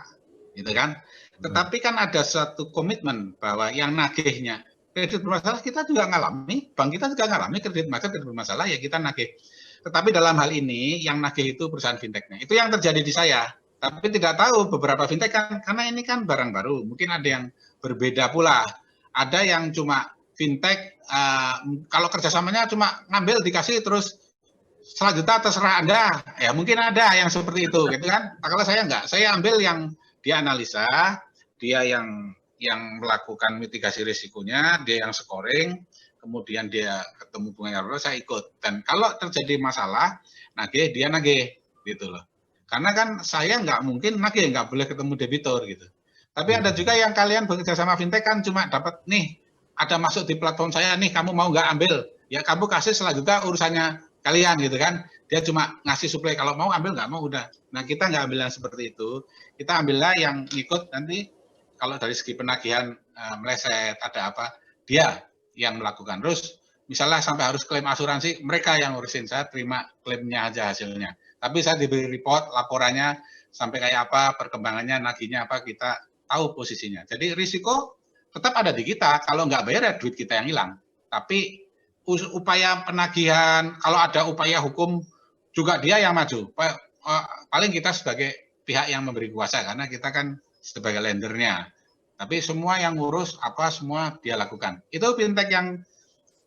gitu kan? Tetapi kan ada suatu komitmen bahwa yang nagihnya kredit bermasalah, kita juga ngalami, bank kita juga ngalami kredit macet, kredit bermasalah, ya kita nagih. Tetapi dalam hal ini yang nagih itu perusahaan fintechnya. Itu yang terjadi di saya. Tapi tidak tahu beberapa fintech kan, karena ini kan barang baru. Mungkin ada yang berbeda pula. Ada yang cuma fintech, kalau kerjasamanya cuma ngambil dikasih terus selanjutnya terserah Anda. Ya mungkin ada yang seperti itu, gitu kan. Nah, kalau saya enggak, saya ambil yang dia analisa, dia yang melakukan mitigasi risikonya, dia yang scoring, kemudian dia ketemu bunganya saya ikut. Dan kalau terjadi masalah, nagih, dia nagih, gitu loh. Karena kan saya nggak mungkin nagih, nggak boleh ketemu debitur, gitu. Tapi ada juga yang kalian bekerja sama fintech kan cuma dapat, nih, ada masuk di platform saya, nih, kamu mau nggak ambil? Ya kamu kasih selanjutnya urusannya kalian, gitu kan. Dia cuma ngasih suplai, kalau mau ambil, nggak mau, udah. Nah, kita nggak ambil yang seperti itu. Kita ambillah yang ikut nanti, kalau dari segi penagihan meleset, ada apa, dia yang melakukan. Terus misalnya sampai harus klaim asuransi, mereka yang ngurusin, saya terima klaimnya aja hasilnya. Tapi saya diberi report, laporannya sampai kayak apa, perkembangannya, nagihnya apa, kita tahu posisinya. Jadi risiko tetap ada di kita, kalau nggak bayar ya duit kita yang hilang. Tapi upaya penagihan, kalau ada upaya hukum, juga dia yang maju. Paling kita sebagai pihak yang memberi kuasa, karena kita kan sebagai lendernya. Tapi semua yang ngurus apa semua dia lakukan. Itu fintech yang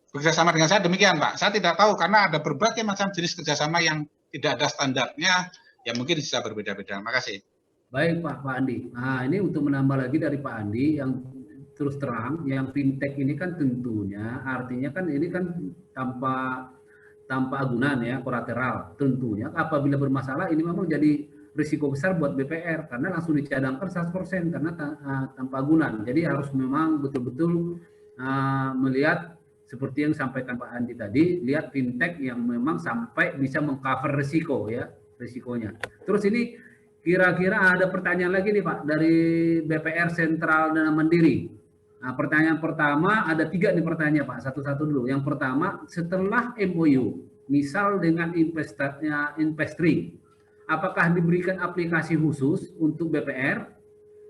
bekerjasama dengan saya demikian, Pak. Saya tidak tahu karena ada berbagai macam jenis kerjasama yang tidak ada standarnya, yang mungkin bisa berbeda-beda. Makasih. Baik Pak Andi. Nah ini untuk menambah lagi dari Pak Andi yang terus terang, yang fintech ini kan tentunya artinya kan ini kan tanpa agunan ya, kolateral. Tentunya apabila bermasalah ini memang jadi risiko besar buat BPR karena langsung dicadangkan 100% karena tanpa agunan. Jadi harus memang betul-betul melihat seperti yang disampaikan Pak Andi tadi, lihat fintech yang memang sampai bisa mengcover risiko ya, risikonya. Terus ini kira-kira ada pertanyaan lagi nih Pak dari BPR Sentral Dana Mandiri. Nah, pertanyaan pertama ada 3 nih pertanyaan Pak, satu-satu dulu. Yang pertama, setelah MOU, misal dengan Investri, apakah diberikan aplikasi khusus untuk BPR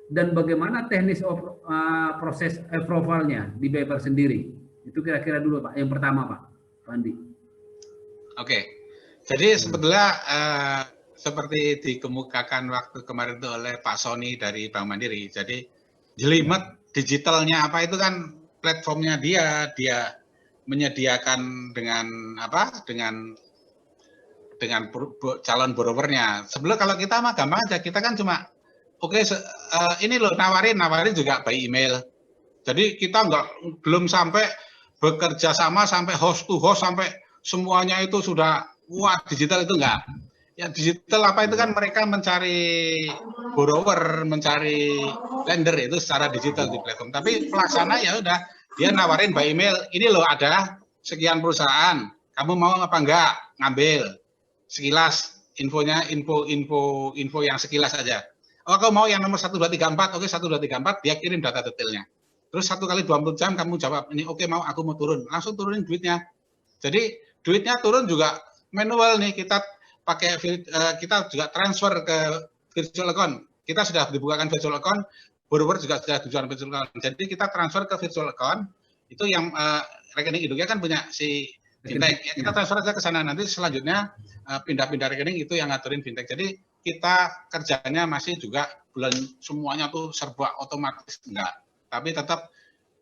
dan bagaimana teknis proses approval-nya di BPR sendiri? Itu kira-kira dulu Pak, yang pertama Pak Andi. Oke, jadi sebetulnya seperti dikemukakan waktu kemarin itu oleh Pak Sony dari Bank Mandiri. Jadi jelimet digitalnya apa itu kan platformnya dia menyediakan dengan apa? Dengan calon borrowernya. Sebelum kalau kita mah gampang aja, kita kan cuma oke, ini loh nawarin juga by email. Jadi kita belum sampai bekerja sama sampai host to host sampai semuanya itu sudah wah digital itu enggak. Ya digital apa itu kan mereka mencari borrower, mencari lender itu secara digital di platform. Tapi pelaksana ya udah dia nawarin by email, ini loh ada sekian perusahaan, kamu mau apa enggak ngambil sekilas infonya, info yang sekilas aja. Oh, kamu mau yang nomor 1 2 3 4, oke 1 2 3 4 dia kirim data detailnya. Terus 1 kali 24 jam kamu jawab ini oke mau aku mau turun, langsung turunin duitnya. Jadi duitnya turun juga manual nih kita pakai kita juga transfer ke virtual account. Kita sudah dibukakan virtual account, borrower juga sudah dibukakan virtual account. Jadi kita transfer ke virtual account itu yang rekening induknya kan punya si fintech. Ya, kita transfer aja ke sana nanti selanjutnya pindah-pindah rekening itu yang ngaturin fintech. Jadi kita kerjanya masih juga bulan semuanya tuh serba otomatis enggak. Tapi tetap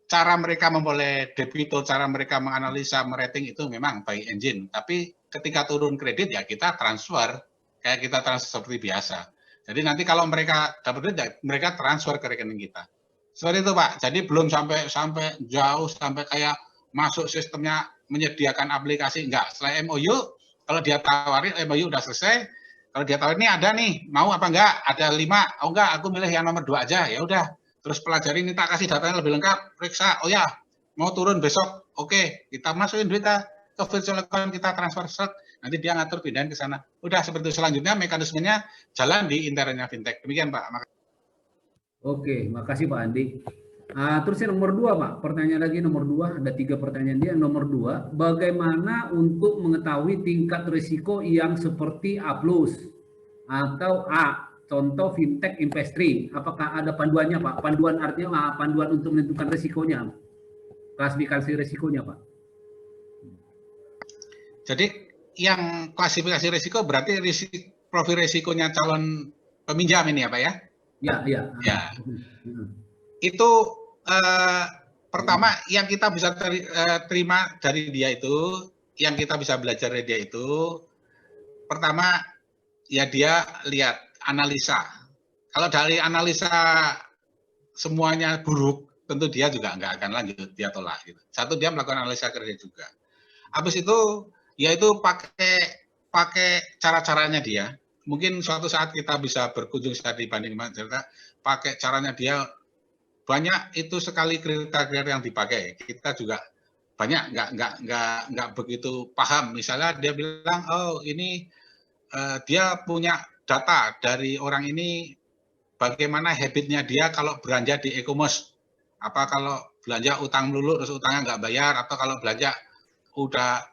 cara mereka memperoleh debito, cara mereka menganalisa, merating itu memang by engine. Tapi ketika turun kredit ya kita transfer, kayak kita transfer seperti biasa. Jadi nanti kalau mereka dapat duit, ya mereka transfer ke rekening kita. Seperti itu Pak. Jadi belum sampai jauh, sampai kayak masuk sistemnya menyediakan aplikasi, enggak. Setelah MOU, kalau dia tawarin, MOU udah selesai, kalau dia tawarin ini ada nih, mau apa enggak? Ada 5, oh enggak, aku milih yang nomor 2 aja, ya udah. Terus pelajari ini tak kasih datanya lebih lengkap, periksa, oh ya, mau turun besok, oke, kita masukin duitnya ke virtual account, kita transfer set, nanti dia ngatur pindahin ke sana. Udah seperti itu. Selanjutnya mekanismenya jalan di internetnya fintech. Demikian Pak. Oke, makasih Pak Andi. Terus yang nomor 2 Pak, pertanyaan lagi nomor 2, ada 3 pertanyaan dia. Nomor 2, bagaimana untuk mengetahui tingkat risiko yang seperti A+ atau A? Contoh fintech Investri, apakah ada panduannya Pak? Panduan artinya panduan untuk menentukan risikonya, klasifikasi risikonya Pak. Jadi yang klasifikasi risiko berarti profil risikonya calon peminjam ini ya Pak ya? Ya. Ya. Itu pertama yang kita bisa terima dari dia itu, yang kita bisa belajar dari dia itu, pertama ya dia lihat analisa. Kalau dari analisa semuanya buruk, tentu dia juga nggak akan lanjut, dia tolak. Gitu. Satu, dia melakukan analisa kredit juga. Habis itu, yaitu pakai cara-caranya dia. Mungkin suatu saat kita bisa berkunjung saat dibanding cerita, pakai caranya dia, banyak itu sekali kriteria yang dipakai. Kita juga banyak nggak begitu paham. Misalnya dia bilang, oh ini dia punya data dari orang ini, bagaimana habitnya dia kalau belanja di e-commerce. Apa kalau belanja utang melulu terus utangnya nggak bayar, atau kalau belanja udah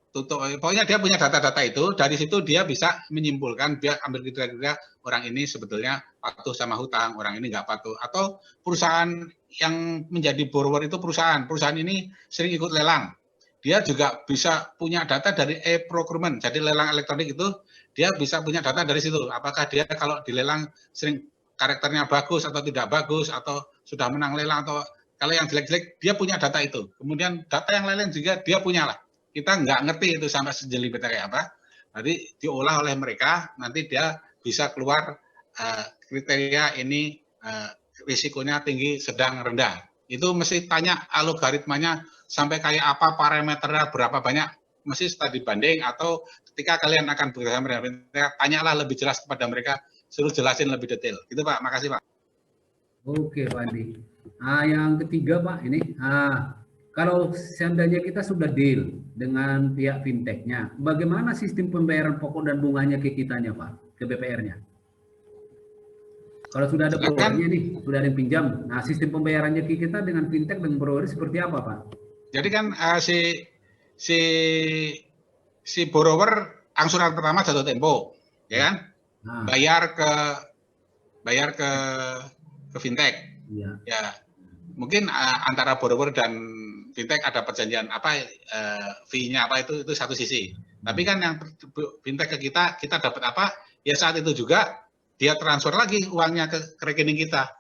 tutup. Pokoknya dia punya data-data itu, dari situ dia bisa menyimpulkan, dia ambil kriteria orang ini sebetulnya patuh sama hutang, orang ini nggak patuh. Atau perusahaan yang menjadi borrower itu perusahaan ini sering ikut lelang. Dia juga bisa punya data dari e-procurement, jadi lelang elektronik itu dia bisa punya data dari situ. Apakah dia kalau dilelang sering karakternya bagus atau tidak bagus, atau sudah menang lelang, atau kalau yang jelek-jelek dia punya data itu. Kemudian data yang lain juga dia punya lah. Kita nggak ngerti itu sampai sejelibetnya kayak apa. Jadi diolah oleh mereka, nanti dia bisa keluar kriteria ini risikonya tinggi, sedang, rendah. Itu mesti tanya algoritmanya sampai kayak apa, parameternya berapa banyak, mesti studi banding, atau ketika kalian akan bekerjasama dengan mereka, tanyalah lebih jelas kepada mereka, suruh jelasin lebih detail. Gitu Pak, makasih Pak. Oke Pak Andi. Yang ketiga Pak, ini kalau seandainya kita sudah deal dengan pihak fintechnya, bagaimana sistem pembayaran pokok dan bunganya ke kitanya Pak, ke BPR-nya? Kalau sudah ada borrowernya nih, sudah ada yang pinjam, nah sistem pembayarannya ke kita dengan fintech dan borrower seperti apa Pak? Jadi kan si borrower angsuran pertama jatuh tempo, ya kan? Bayar ke fintech. Ya. Mungkin antara borrower dan fintech ada perjanjian apa, fee-nya apa, itu satu sisi. Tapi kan yang fintech ke kita dapat apa? Ya saat itu juga dia transfer lagi uangnya ke rekening kita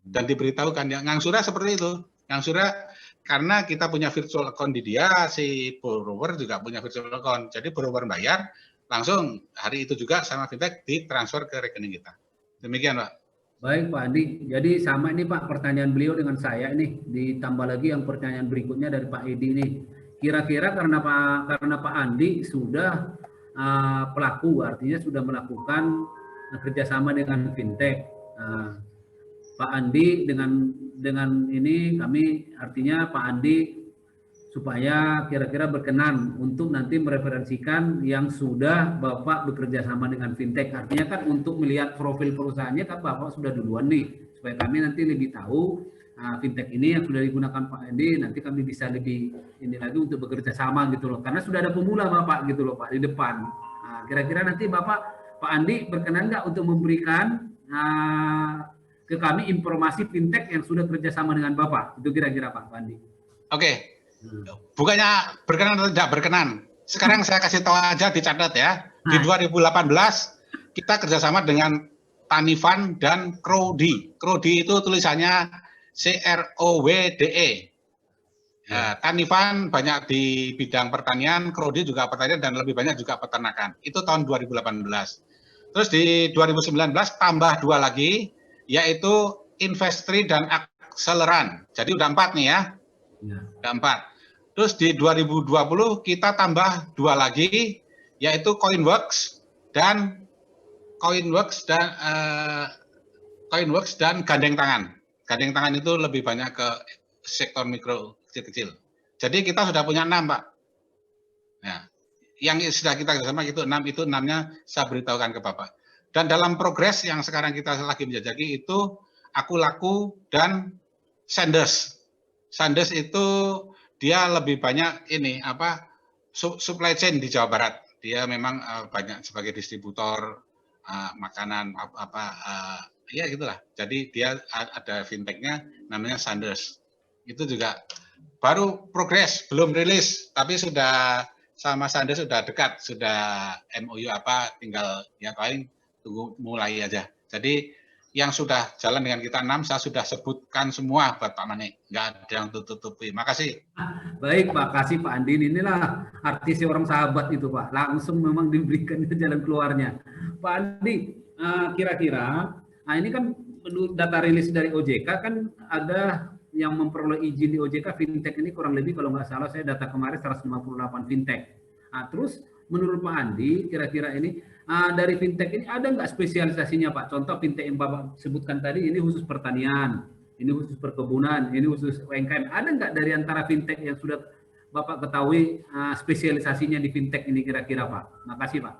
dan diberitahukan. Ya, ngangsurnya seperti itu. Ngangsurnya karena kita punya virtual account di dia, si borrower juga punya virtual account. Jadi borrower bayar langsung hari itu juga sama fintech ditransfer ke rekening kita. Demikian Pak. Baik Pak Andi, jadi sama ini Pak pertanyaan beliau dengan saya ini, ditambah lagi yang pertanyaan berikutnya dari Pak Edi ini. Kira-kira karena Pak Andi sudah pelaku, artinya sudah melakukan kerjasama dengan fintech. Pak Andi dengan ini kami, artinya Pak Andi supaya kira-kira berkenan untuk nanti mereferensikan yang sudah Bapak bekerja sama dengan fintech. Artinya kan untuk melihat profil perusahaannya kan Bapak sudah duluan nih, supaya kami nanti lebih tahu fintech ini yang sudah digunakan Pak Andi, nanti kami bisa lebih ini lagi untuk bekerja sama gitu loh. Karena sudah ada pemula Bapak gitu loh Pak di depan. Kira-kira nanti Pak Andi berkenan nggak untuk memberikan ke kami informasi fintech yang sudah kerjasama dengan Bapak? Itu kira-kira Pak Andi. Oke. Bukannya berkenan atau tidak berkenan. Sekarang saya kasih tahu aja, dicatat ya. Di 2018 kita kerjasama dengan Tanifan dan Crowdy. Crowdy itu tulisannya CROWDE. Ya, Tanifan banyak di bidang pertanian, Crowdy juga pertanian, dan lebih banyak juga peternakan. Itu tahun 2018. Terus di 2019 tambah 2 lagi, yaitu Investri dan Acceleran. Jadi udah 4 nih ya. Udah 4. Terus di 2020 kita tambah 2 lagi, yaitu Coinworks dan Gandeng Tangan. Gandeng Tangan itu lebih banyak ke sektor mikro kecil-kecil. Jadi kita sudah punya 6 Pak. Nah, yang sudah kita kerjasama itu 6, itu 6-nya saya beritahukan ke Bapak. Dan dalam progres yang sekarang kita lagi menjajaki itu Aku Laku dan Sanders. Sanders itu dia lebih banyak ini apa, supply chain di Jawa Barat. Dia memang banyak sebagai distributor makanan ya gitulah. Jadi dia ada fintechnya namanya Sanders. Itu juga baru progres, belum rilis, tapi sudah sama Sandi sudah dekat, sudah MOU apa, tinggal ya paling tunggu mulai aja. Jadi yang sudah jalan dengan kita 6, saya sudah sebutkan semua buat Pak Mane, nggak ada yang tutup-tutupi. Makasih. Baik, Pak, kasih Pak Andin. Inilah arti seorang sahabat itu, Pak. Langsung memang diberikan jalan keluarnya. Pak Andi, kira-kira, nah ini kan data rilis dari OJK kan ada yang memperoleh izin di OJK fintech ini kurang lebih kalau nggak salah saya data kemarin 158 fintech. Nah, terus menurut Pak Andi, kira-kira ini dari fintech ini ada nggak spesialisasinya, Pak? Contoh fintech yang Bapak sebutkan tadi ini khusus pertanian, ini khusus perkebunan, ini khusus UMKM. Ada nggak dari antara fintech yang sudah Bapak ketahui spesialisasinya di fintech ini kira-kira, Pak? Makasih, Pak.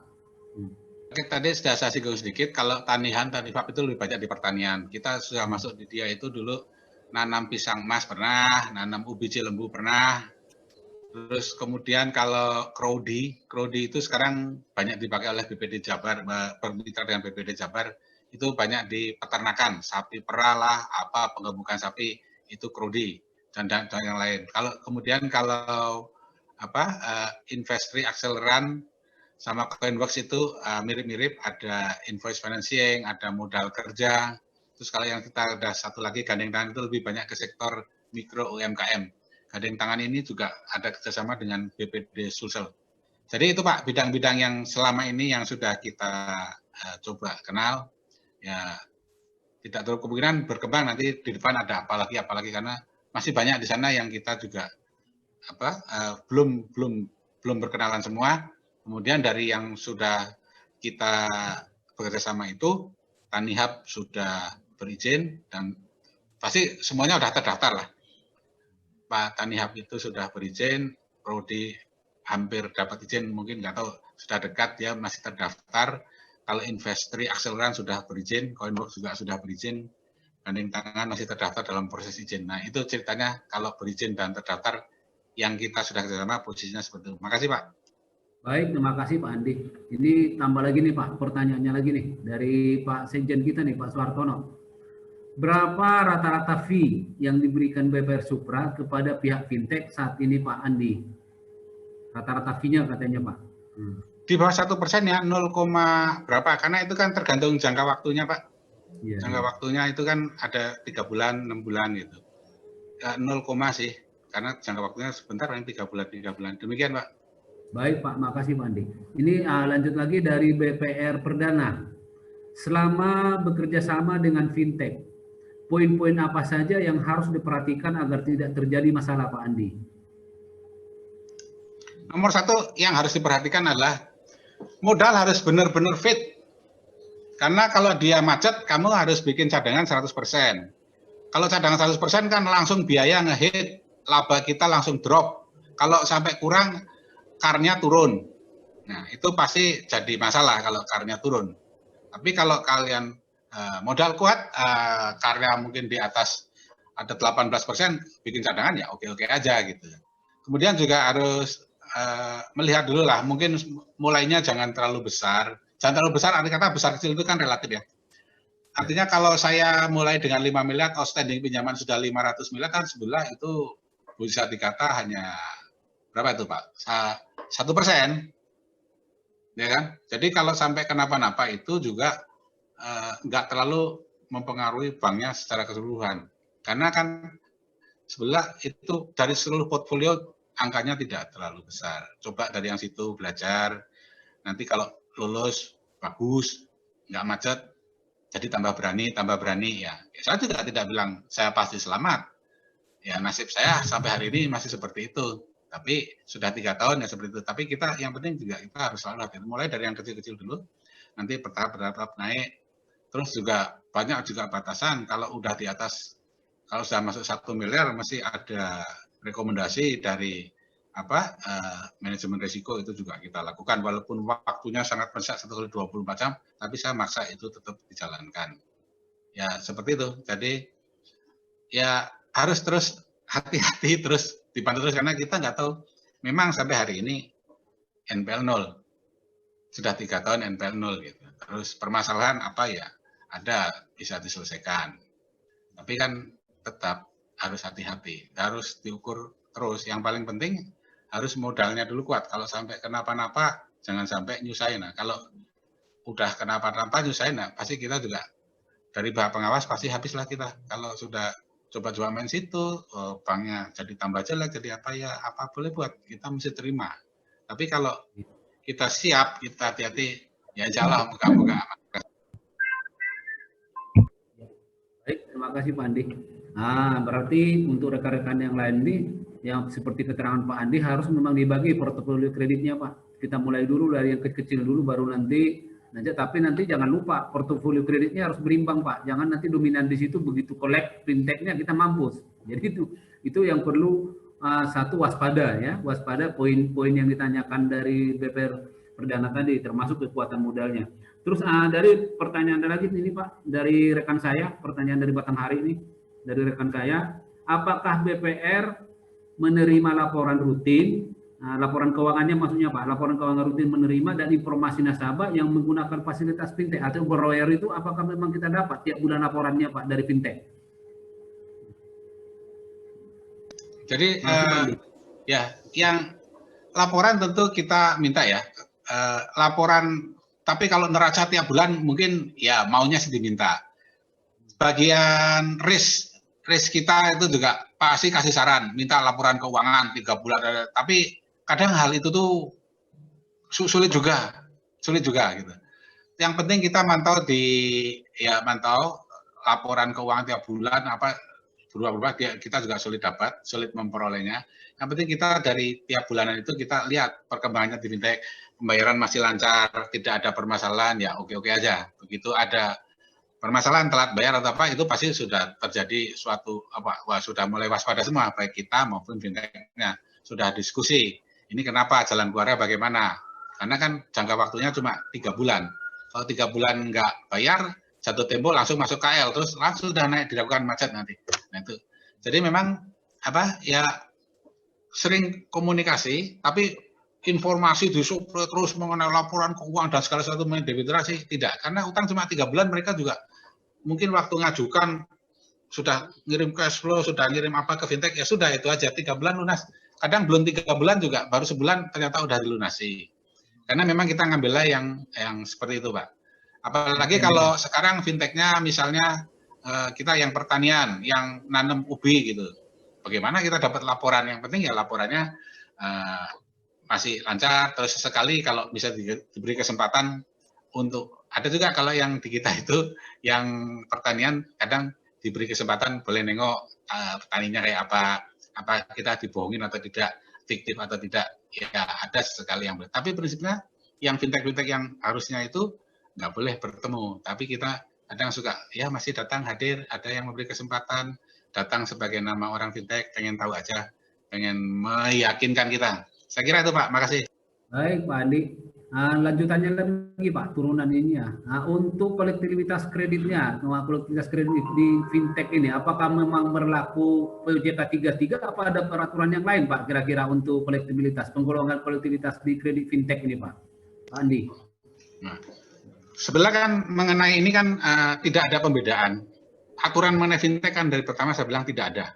Tadi sudah saya singgung sedikit, kalau Tanihub itu lebih banyak di pertanian. Kita sudah masuk di dia itu dulu nanam pisang emas pernah, nanam ubi cilembu pernah. Terus kemudian kalau Crowdy itu sekarang banyak dipakai oleh BPD Jabar, bermitra dengan BPD Jabar, itu banyak di peternakan, sapi perah lah, apa penggemukan sapi, itu Crowdy dan yang lain. Kalau Investri Acceleran sama Coinworks itu mirip-mirip, ada invoice financing, ada modal kerja. Terus kalau yang kita ada satu lagi gandeng tangan itu lebih banyak ke sektor mikro UMKM. Gandeng tangan ini juga ada kerjasama dengan BPD Sulsel. Jadi itu Pak, bidang-bidang yang selama ini yang sudah kita coba kenal, ya tidak terlalu kemungkinan berkembang nanti di depan ada apalagi karena masih banyak di sana yang kita juga belum berkenalan semua. Kemudian dari yang sudah kita bekerja sama itu, Tanihub sudah berizin dan pasti semuanya sudah terdaftar lah. Pak Tanihub itu sudah berizin, Prodi hampir dapat izin, mungkin nggak tahu sudah dekat dia masih terdaftar. Kalau Investri Acceleran sudah berizin, Coinworks juga sudah berizin, gandeng tangan masih terdaftar dalam proses izin. Nah itu ceritanya kalau berizin dan terdaftar yang kita sudah kerjasama posisinya seperti itu. Makasih Pak. Baik, terima kasih Pak Andi. Ini tambah lagi nih Pak, pertanyaannya lagi nih dari Pak Sekjen kita nih, Pak Suartono. Berapa rata-rata fee yang diberikan BPR Supra kepada pihak fintech saat ini Pak Andi? Rata-rata fee-nya katanya Pak. Di bawah 1% ya, 0, berapa? Karena itu kan tergantung jangka waktunya Pak. Ya, jangka waktunya itu kan ada 3 bulan, 6 bulan gitu. 0, sih, karena jangka waktunya sebentar, paling 3 bulan. Demikian Pak. Baik Pak, makasih Pak Andi. Ini lanjut lagi dari BPR Perdana. Selama bekerja sama dengan fintech, poin-poin apa saja yang harus diperhatikan agar tidak terjadi masalah Pak Andi? Nomor 1 yang harus diperhatikan adalah modal harus benar-benar fit. Karena kalau dia macet, kamu harus bikin cadangan 100%. Kalau cadangan 100% kan langsung biaya ngehit, laba kita langsung drop. Kalau sampai kurang, karnya turun. Nah, itu pasti jadi masalah kalau karnya turun. Tapi kalau kalian modal kuat, karnya mungkin di atas ada 18%, bikin cadangan ya oke-oke aja gitu. Kemudian juga harus melihat dulu lah, mungkin mulainya jangan terlalu besar. Jangan terlalu besar, arti kata besar kecil itu kan relatif ya. Artinya kalau saya mulai dengan 5 miliar, outstanding pinjaman sudah 500 miliar, kan sebelah itu bisa dikata hanya berapa itu Pak? 1%, ya kan? Jadi kalau sampai kenapa-napa itu juga nggak terlalu mempengaruhi banknya secara keseluruhan. Karena kan sebelah itu dari seluruh portfolio angkanya tidak terlalu besar. Coba dari yang situ belajar. Nanti kalau lulus bagus, nggak macet, jadi tambah berani ya. Saya juga tidak bilang saya pasti selamat. Ya nasib saya sampai hari ini masih seperti itu. Tapi sudah 3 tahun ya seperti itu. Tapi kita yang penting juga kita harus selalu hati-hati. Mulai dari yang kecil-kecil dulu, nanti bertahap naik. Terus juga banyak juga batasan. Kalau udah di atas, kalau sudah masuk 1 miliar, masih ada rekomendasi dari manajemen risiko itu juga kita lakukan. Walaupun waktunya sangat mendesak 1x24 jam, tapi saya maksa itu tetap dijalankan. Ya seperti itu. Jadi ya harus terus hati-hati, terus dipantau terus, karena kita nggak tahu. Memang sampai hari ini NPL 0, sudah 3 tahun NPL 0 gitu. Terus permasalahan apa ya ada, bisa diselesaikan. Tapi kan tetap harus hati-hati, harus diukur terus. Yang paling penting harus modalnya dulu kuat. Kalau sampai kenapa-napa, jangan sampai nyusahin. Nah, kalau udah kenapa-napa nyusahin, nah pasti kita juga dari pihak pengawas pasti habislah kita. Kalau sudah coba-coba main situ, banknya jadi tambah jelek, jadi apa ya, apa boleh buat, kita mesti terima. Tapi kalau kita siap, kita hati-hati, ya insya Allah moga-moga aman. Baik, terima kasih Pak Andi. Nah, berarti untuk rekan-rekan yang lain ini, yang seperti keterangan Pak Andi harus memang dibagi portofolio kreditnya Pak. Kita mulai dulu dari yang kecil dulu, baru nanti. Tapi nanti jangan lupa portofolio kreditnya harus berimbang Pak. Jangan nanti dominan di situ, begitu kolek fintechnya kita mampus. Jadi itu yang perlu satu waspada ya, waspada poin-poin yang ditanyakan dari BPR Perdana tadi, termasuk kekuatan modalnya. Terus dari pertanyaan lagi ini Pak, dari rekan saya, pertanyaan dari Batanghari ini, dari rekan saya, apakah BPR menerima laporan rutin, laporan keuangannya maksudnya Pak, laporan keuangan rutin menerima dan informasi nasabah yang menggunakan fasilitas fintech atau borrower itu, apakah memang kita dapat tiap bulan laporannya Pak dari fintech? Jadi ya, yang laporan tentu kita minta ya, laporan. Tapi kalau neraca tiap bulan mungkin ya maunya sih diminta. Bagian risk kita itu juga pasti kasih saran, minta laporan keuangan 3 bulan. Tapi kadang hal itu tuh sulit juga gitu. Yang penting kita mantau laporan keuangan tiap bulan apa berubah-ubah, kita juga sulit memperolehnya. Yang penting kita dari tiap bulanan itu kita lihat perkembangannya di fintech, pembayaran masih lancar, tidak ada permasalahan, ya oke-oke aja. Begitu ada permasalahan telat bayar atau apa, itu pasti sudah terjadi suatu sudah mulai waspada semua, baik kita maupun fintechnya. Sudah diskusi, ini kenapa, jalan keluarnya bagaimana? Karena kan jangka waktunya cuma 3 bulan. Kalau 3 bulan nggak bayar, jatuh tempo langsung masuk KL, terus langsung sudah naik, dilakukan macet nanti. Nah itu. Jadi memang sering komunikasi, tapi informasi disuplai terus mengenai laporan keuangan dan segala sesuatu mendebitrasi tidak, karena utang cuma 3 bulan, mereka juga mungkin waktu ngajukan sudah ngirim cash flow, sudah ngirim apa ke fintech, ya sudah itu aja 3 bulan lunas. Kadang belum 3 bulan juga, baru sebulan ternyata udah dilunasi. Karena memang kita ngambilnya yang seperti itu Pak. Apalagi kalau sekarang fintechnya misalnya kita yang pertanian, yang nanam ubi gitu. Bagaimana kita dapat laporan? Yang penting ya laporannya masih lancar, terus sekali kalau bisa diberi kesempatan untuk, ada juga kalau yang di kita itu, yang pertanian kadang diberi kesempatan boleh nengok petaninya kayak apa kita dibohongin atau tidak, fiktif atau tidak, ya ada sekali yang boleh. Tapi prinsipnya yang fintech-fintech yang harusnya itu nggak boleh bertemu, tapi kita kadang suka ya masih datang hadir, ada yang memberi kesempatan datang sebagai nama orang fintech, pengen tahu aja, pengen meyakinkan kita. Saya kira itu Pak, makasih. Baik Pak Andi. Lanjutannya lagi Pak, turunan ini ya. Untuk kolektivitas kreditnya, kolektivitas kredit di fintech ini, apakah memang berlaku POJK 33 apa ada peraturan yang lain Pak kira-kira untuk kolektivitas, penggolongan kolektivitas di kredit fintech ini Pak? Pak Andi. Nah, sebelah kan mengenai ini kan tidak ada pembedaan. Aturan mengenai fintech kan dari pertama saya bilang tidak ada.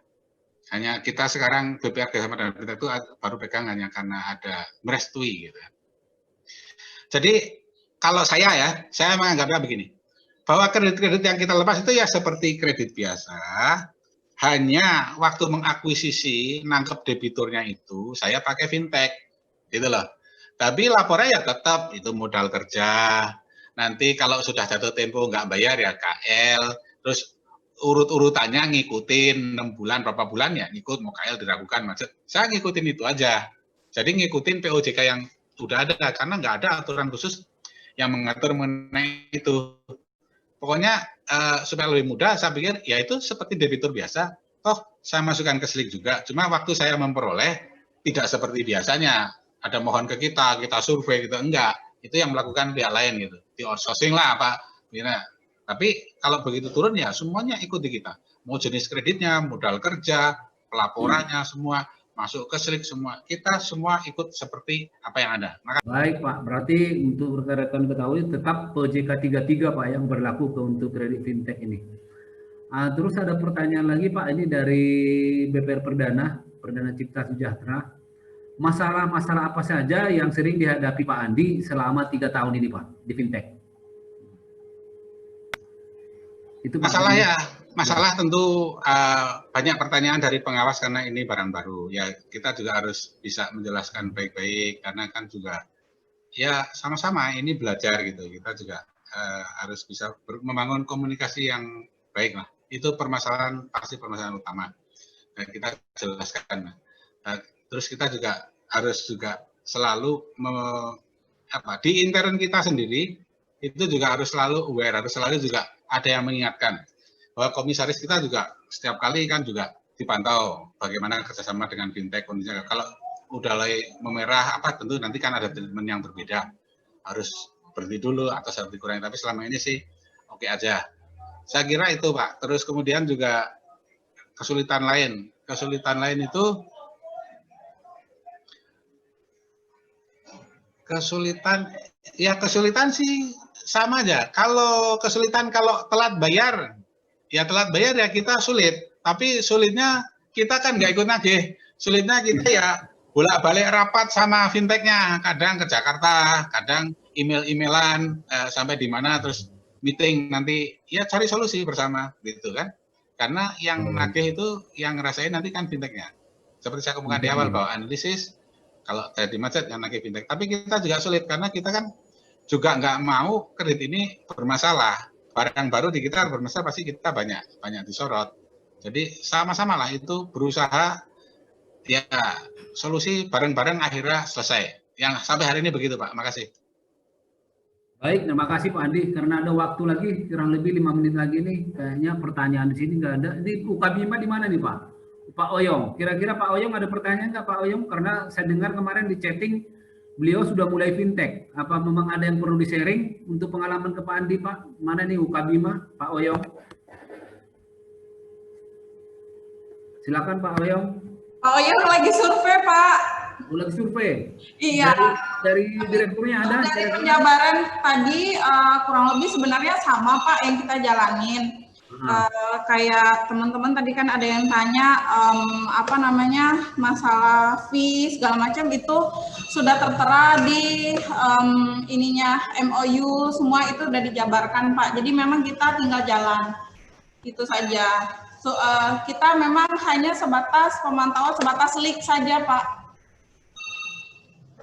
Hanya kita sekarang BPR bersama dengan fintech itu baru pegang hanya karena ada merestui gitu. Jadi kalau saya menganggapnya begini, bahwa kredit-kredit yang kita lepas itu ya seperti kredit biasa, hanya waktu mengakuisisi, nangkep debiturnya itu saya pakai fintech, gitu loh. Tapi laporannya ya tetap itu modal kerja. Nanti kalau sudah jatuh tempo nggak bayar ya KL, terus urut-urutannya ngikutin 6 bulan, berapa bulan ya ngikut, mau KL diragukan macet. Saya ngikutin itu aja. Jadi ngikutin POJK yang udah ada, karena nggak ada aturan khusus yang mengatur mengenai itu. Pokoknya supaya lebih mudah, saya pikir ya itu seperti debitur biasa. Toh saya masukkan ke SLIK juga, cuma waktu saya memperoleh tidak seperti biasanya. Ada mohon ke kita survei gitu, enggak. Itu yang melakukan pihak lain gitu. Di outsourcing lah apa. Gitu. Tapi kalau begitu turun ya semuanya ikut di kita. Mau jenis kreditnya, modal kerja, pelaporannya semua masuk ke SLIK semua. Kita semua ikut seperti apa yang ada. Baik Pak, berarti untuk rekan-rekan ketahui tetap POJK 33 Pak yang berlaku untuk kredit fintech ini. Terus ada pertanyaan lagi Pak, ini dari BPR Perdana Cipta Sejahtera. masalah-masalah apa saja yang sering dihadapi Pak Andi selama 3 tahun ini Pak di fintech? Itu Pak. Masalah tentu banyak pertanyaan dari pengawas karena ini barang baru. Ya kita juga harus bisa menjelaskan baik-baik karena kan juga ya sama-sama ini belajar gitu. Kita juga harus bisa membangun komunikasi yang baik lah. Itu pasti permasalahan utama. Dan kita jelaskan. Terus kita juga harus selalu di intern kita sendiri itu juga harus selalu aware, harus selalu juga ada yang mengingatkan bahwa komisaris kita juga setiap kali kan juga dipantau bagaimana kerjasama dengan fintech kondisinya. Kalau udah mulai memerah tentu nanti kan ada treatment yang berbeda, harus berhenti dulu atau harus dikurangi. Tapi selama ini sih oke aja. Saya kira itu Pak. Terus kemudian juga kesulitan lain itu kesulitan sih sama aja. Kalau kesulitan kalau telat bayar ya kita sulit. Tapi sulitnya kita kan nggak ikut nagih. Sulitnya kita ya bolak-balik rapat sama fintechnya. Kadang ke Jakarta, kadang email-emailan sampai di mana terus meeting nanti ya cari solusi bersama gitu kan. Karena yang nagih itu yang ngerasain nanti kan fintechnya. Seperti saya kemukakan di awal bahwa analisis kalau jadi macet yang nagih fintech. Tapi kita juga sulit karena kita kan juga nggak mau kredit ini bermasalah. Barang baru di kita bermasalah pasti kita banyak disorot. Jadi sama-sama lah itu berusaha ya solusi bareng-bareng akhirnya selesai. Yang sampai hari ini begitu Pak. Makasih. Baik, terima kasih Pak Andi. Karena ada waktu lagi kurang lebih 5 menit lagi nih. Kayaknya pertanyaan di sini nggak ada. Ini UKBIMA di mana nih Pak? Pak Oyong. Kira-kira Pak Oyong ada pertanyaan nggak Pak Oyong? Karena saya dengar kemarin di chatting beliau sudah mulai fintech. Apa memang ada yang perlu di-sharing untuk pengalaman ke Pak Andi, Pak? Mana nih UKBIMA, Pak Oyong? Silakan Pak Oyong. Pak Oyong lagi survei, Pak. Lagi survei? Iya. Dari direkturnya ada? Dari penjabaran tadi kurang lebih sebenarnya sama Pak yang kita jalanin. Kayak teman-teman tadi kan ada yang tanya masalah fee segala macam itu sudah tertera di ininya MOU semua itu udah dijabarkan Pak. Jadi memang kita tinggal jalan itu saja. Kita memang hanya sebatas pemantauan sebatas leak saja Pak.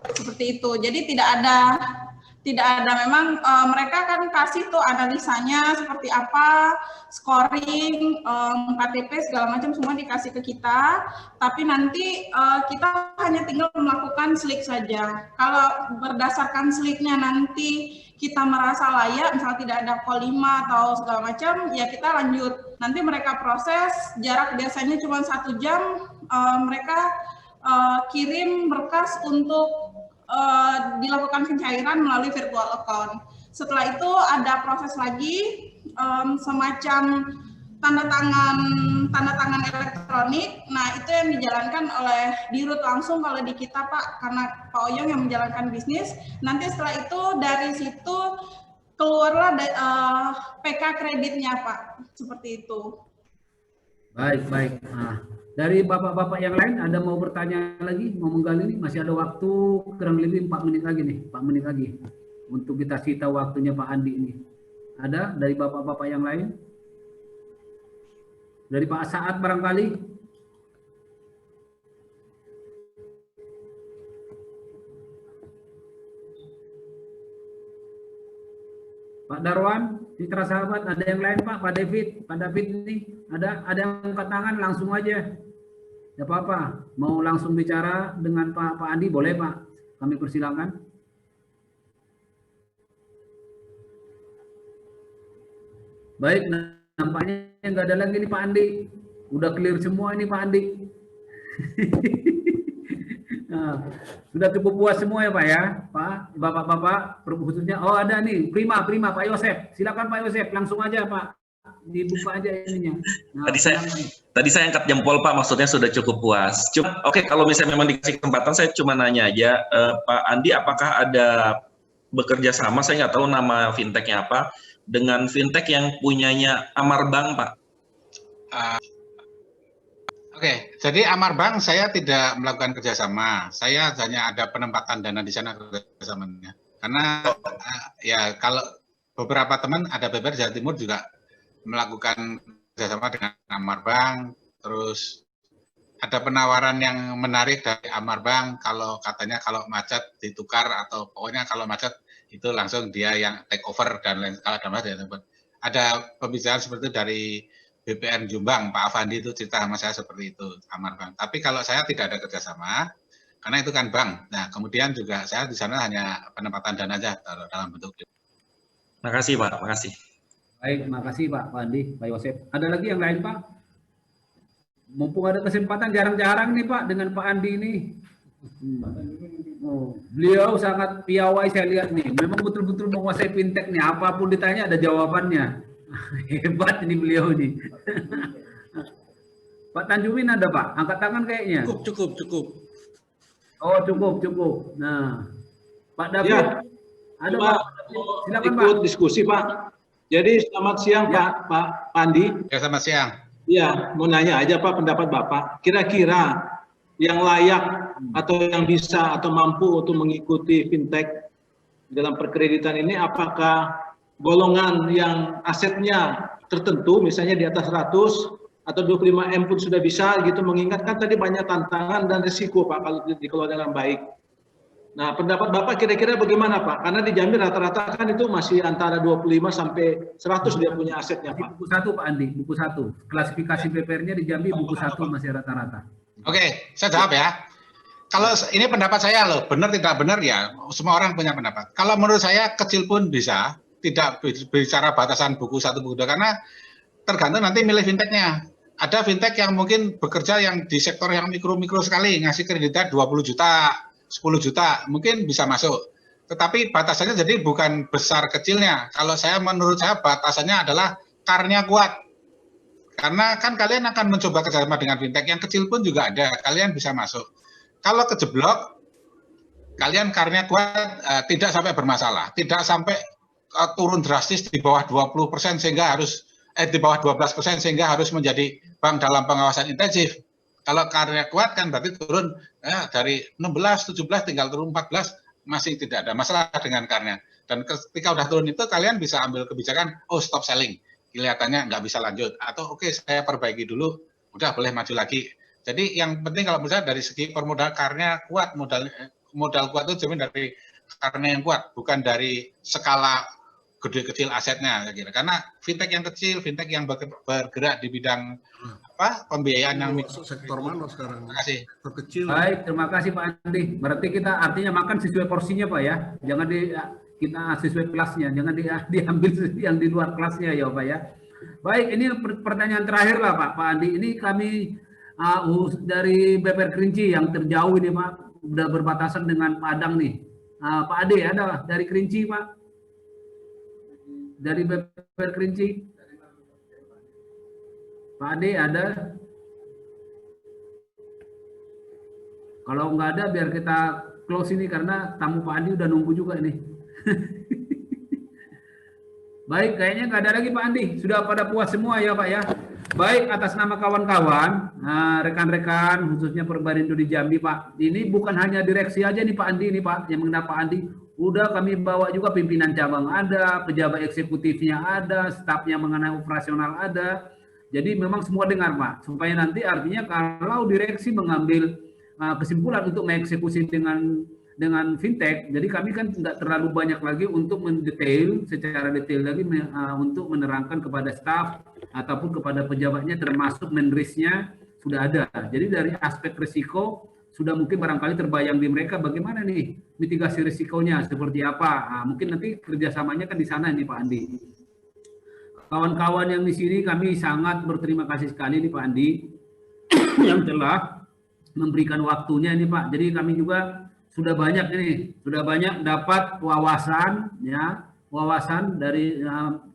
Seperti itu. Jadi tidak ada memang mereka kan kasih tuh analisanya seperti apa, scoring, KTP segala macam semua dikasih ke kita, tapi nanti kita hanya tinggal melakukan slik saja. Kalau berdasarkan sliknya nanti kita merasa layak, misalnya tidak ada call 5 atau segala macam, ya kita lanjut. Nanti mereka proses, jarak biasanya cuma 1 jam, mereka kirim berkas untuk dilakukan pencairan melalui virtual account. Setelah itu ada proses lagi semacam tanda tangan elektronik. Nah itu yang dijalankan oleh dirut langsung kalau di kita Pak, karena Pak Oyong yang menjalankan bisnis. Nanti setelah itu dari situ keluarlah PK kreditnya Pak, seperti itu. Baik. Nah, dari bapak-bapak yang lain ada mau bertanya lagi, mau menggali nih? Masih ada waktu kurang lebih 4 menit lagi nih, 4 menit lagi untuk kita sita waktunya Pak Andi ini. Ada dari bapak-bapak yang lain? Dari Pak Saad barangkali? Pak Darwan, Citra Sahabat, ada yang lain Pak? Pak David ini ada yang angkat tangan langsung aja. Ya apa-apa, mau langsung bicara dengan Pak Andi boleh Pak? Kami persilakan. Baik, nampaknya nggak ada lagi nih Pak Andi. Udah clear semua ini Pak Andi. Nah, sudah cukup puas semua ya Pak ya, Pak, Bapak-bapak, khususnya. Oh ada nih, prima Pak Yosef, silakan Pak Yosef, langsung aja Pak, dibuka aja ininya. Nah, tadi saya angkat jempol Pak, maksudnya sudah cukup puas. Oke, kalau misalnya memang dikasih kesempatan, saya cuma nanya aja, Pak Andi, apakah ada bekerja sama, saya nggak tahu nama fintechnya apa, dengan fintech yang punyanya Amar Bank Pak? Oke, jadi Amar Bank saya tidak melakukan kerjasama. Saya hanya ada penempatan dana di sana kerjasamanya. Karena ya kalau beberapa teman ada BPR Jawa Timur juga melakukan kerjasama dengan Amar Bank. Terus ada penawaran yang menarik dari Amar Bank kalau katanya kalau macet ditukar atau pokoknya kalau macet itu langsung dia yang take over dan lain. Kalau ada macet ada pembicaraan seperti itu dari BPN Jombang, Pak Avandi itu cerita sama saya seperti itu, Amar Bank. Tapi kalau saya tidak ada kerjasama, karena itu kan bank. Nah, kemudian juga saya di sana hanya penempatan dana aja dalam bentuk. Makasih Pak, makasih. Baik, makasih Pak Andi, Pak Yosef. Ada lagi yang lain Pak? Mumpung ada kesempatan, jarang-jarang nih Pak dengan Pak Andi ini. Oh, beliau sangat piawai saya lihat nih. Memang betul-betul menguasai fintech nih. Apapun ditanya ada jawabannya. Hebat ini beliau nih. Pak Tanjumin ada Pak? Angkat tangan kayaknya. Cukup. Oh cukup. Nah, Pak David Ya, ada Pak. Silakan Ikut Pak. diskusi Pak. Jadi selamat siang Ya. Pak Andi. Ya, selamat siang. Ya, mau nanya aja Pak pendapat Bapak. Kira-kira yang layak atau yang bisa atau mampu untuk mengikuti fintech dalam perkreditan ini apakah golongan yang asetnya tertentu misalnya di atas 100 atau 25M pun sudah bisa gitu, mengingatkan tadi banyak tantangan dan risiko Pak kalau dikelola dengan baik. Nah, pendapat Bapak kira-kira bagaimana Pak? Karena di Jambi rata-rata kan itu masih antara 25 sampai 100 dia punya asetnya Pak. Buku 1 Pak Andi, buku 1. Klasifikasi BPR-nya di Jambi buku 1 masih rata-rata. Oke, saya jawab ya. Kalau ini pendapat saya loh, benar tidak benar ya, semua orang punya pendapat. Kalau menurut saya kecil pun bisa, tidak bicara batasan buku 1, buku 2, karena tergantung nanti milih fintechnya. Ada fintech yang mungkin bekerja yang di sektor yang mikro-mikro sekali, ngasih kreditnya 20 juta, 10 juta, mungkin bisa masuk. Tetapi batasannya jadi bukan besar kecilnya. Kalau menurut saya batasannya adalah karnya kuat. Karena kan kalian akan mencoba kerjasama dengan fintech yang kecil pun juga ada, kalian bisa masuk. Kalau kejeblok, kalian karnya kuat tidak sampai bermasalah, tidak sampai turun drastis di bawah 20% sehingga harus di bawah 12% sehingga harus menjadi bank dalam pengawasan intensif. Kalau karnya kuat kan berarti turun dari 16, 17 tinggal turun 14 masih tidak ada masalah dengan karnya. Dan ketika udah turun itu kalian bisa ambil kebijakan stop selling. Kelihatannya nggak bisa lanjut atau oke, saya perbaiki dulu, udah boleh maju lagi. Jadi yang penting kalau misalnya dari segi permodal karnya kuat, modal kuat itu jamin dari karnya yang kuat, bukan dari skala gede kecil asetnya saya kira. Karena fintech yang kecil, fintech yang bergerak di bidang pembiayaan yang sektor mana sekarang? Terima kasih. Sektor kecil. Baik, terima kasih Pak Andi. Berarti kita artinya makan sesuai porsinya Pak ya. Jangan kita sesuai kelasnya, jangan diambil yang di luar kelasnya ya Pak ya. Baik, ini pertanyaan terakhir lah Pak Andi. Ini kami dari BPR Kerinci yang terjauh ini Pak, udah berbatasan dengan Padang nih. Pak Ade ada dari Kerinci Pak? Dari BPR Kerinci? Pak Ade ada? Kalau nggak ada biar kita close ini karena tamu Pak Andi udah nunggu juga ini. Baik, kayaknya nggak ada lagi Pak Andi. Sudah pada puas semua ya Pak ya. Baik, atas nama kawan-kawan, rekan-rekan khususnya Perbarindo di Jambi Pak. Ini bukan hanya direksi aja nih Pak Andi, nih Pak, yang mengenai Pak Andi. Udah kami bawa juga pimpinan cabang ada, pejabat eksekutifnya ada, stafnya mengenai operasional ada. Jadi memang semua dengar Pak, supaya nanti artinya kalau direksi mengambil kesimpulan untuk mengeksekusi dengan fintech, jadi kami kan nggak terlalu banyak lagi untuk mendetail secara detail lagi untuk menerangkan kepada staf ataupun kepada pejabatnya, termasuk menrisnya sudah ada. Jadi dari aspek risiko sudah mungkin barangkali terbayang di mereka bagaimana nih mitigasi risikonya seperti apa. Mungkin nanti kerjasamanya kan di sana nih Pak Andi. Kawan-kawan yang di sini kami sangat berterima kasih sekali nih Pak Andi yang telah memberikan waktunya ini Pak. Jadi kami juga sudah banyak dapat wawasan ya, wawasan dari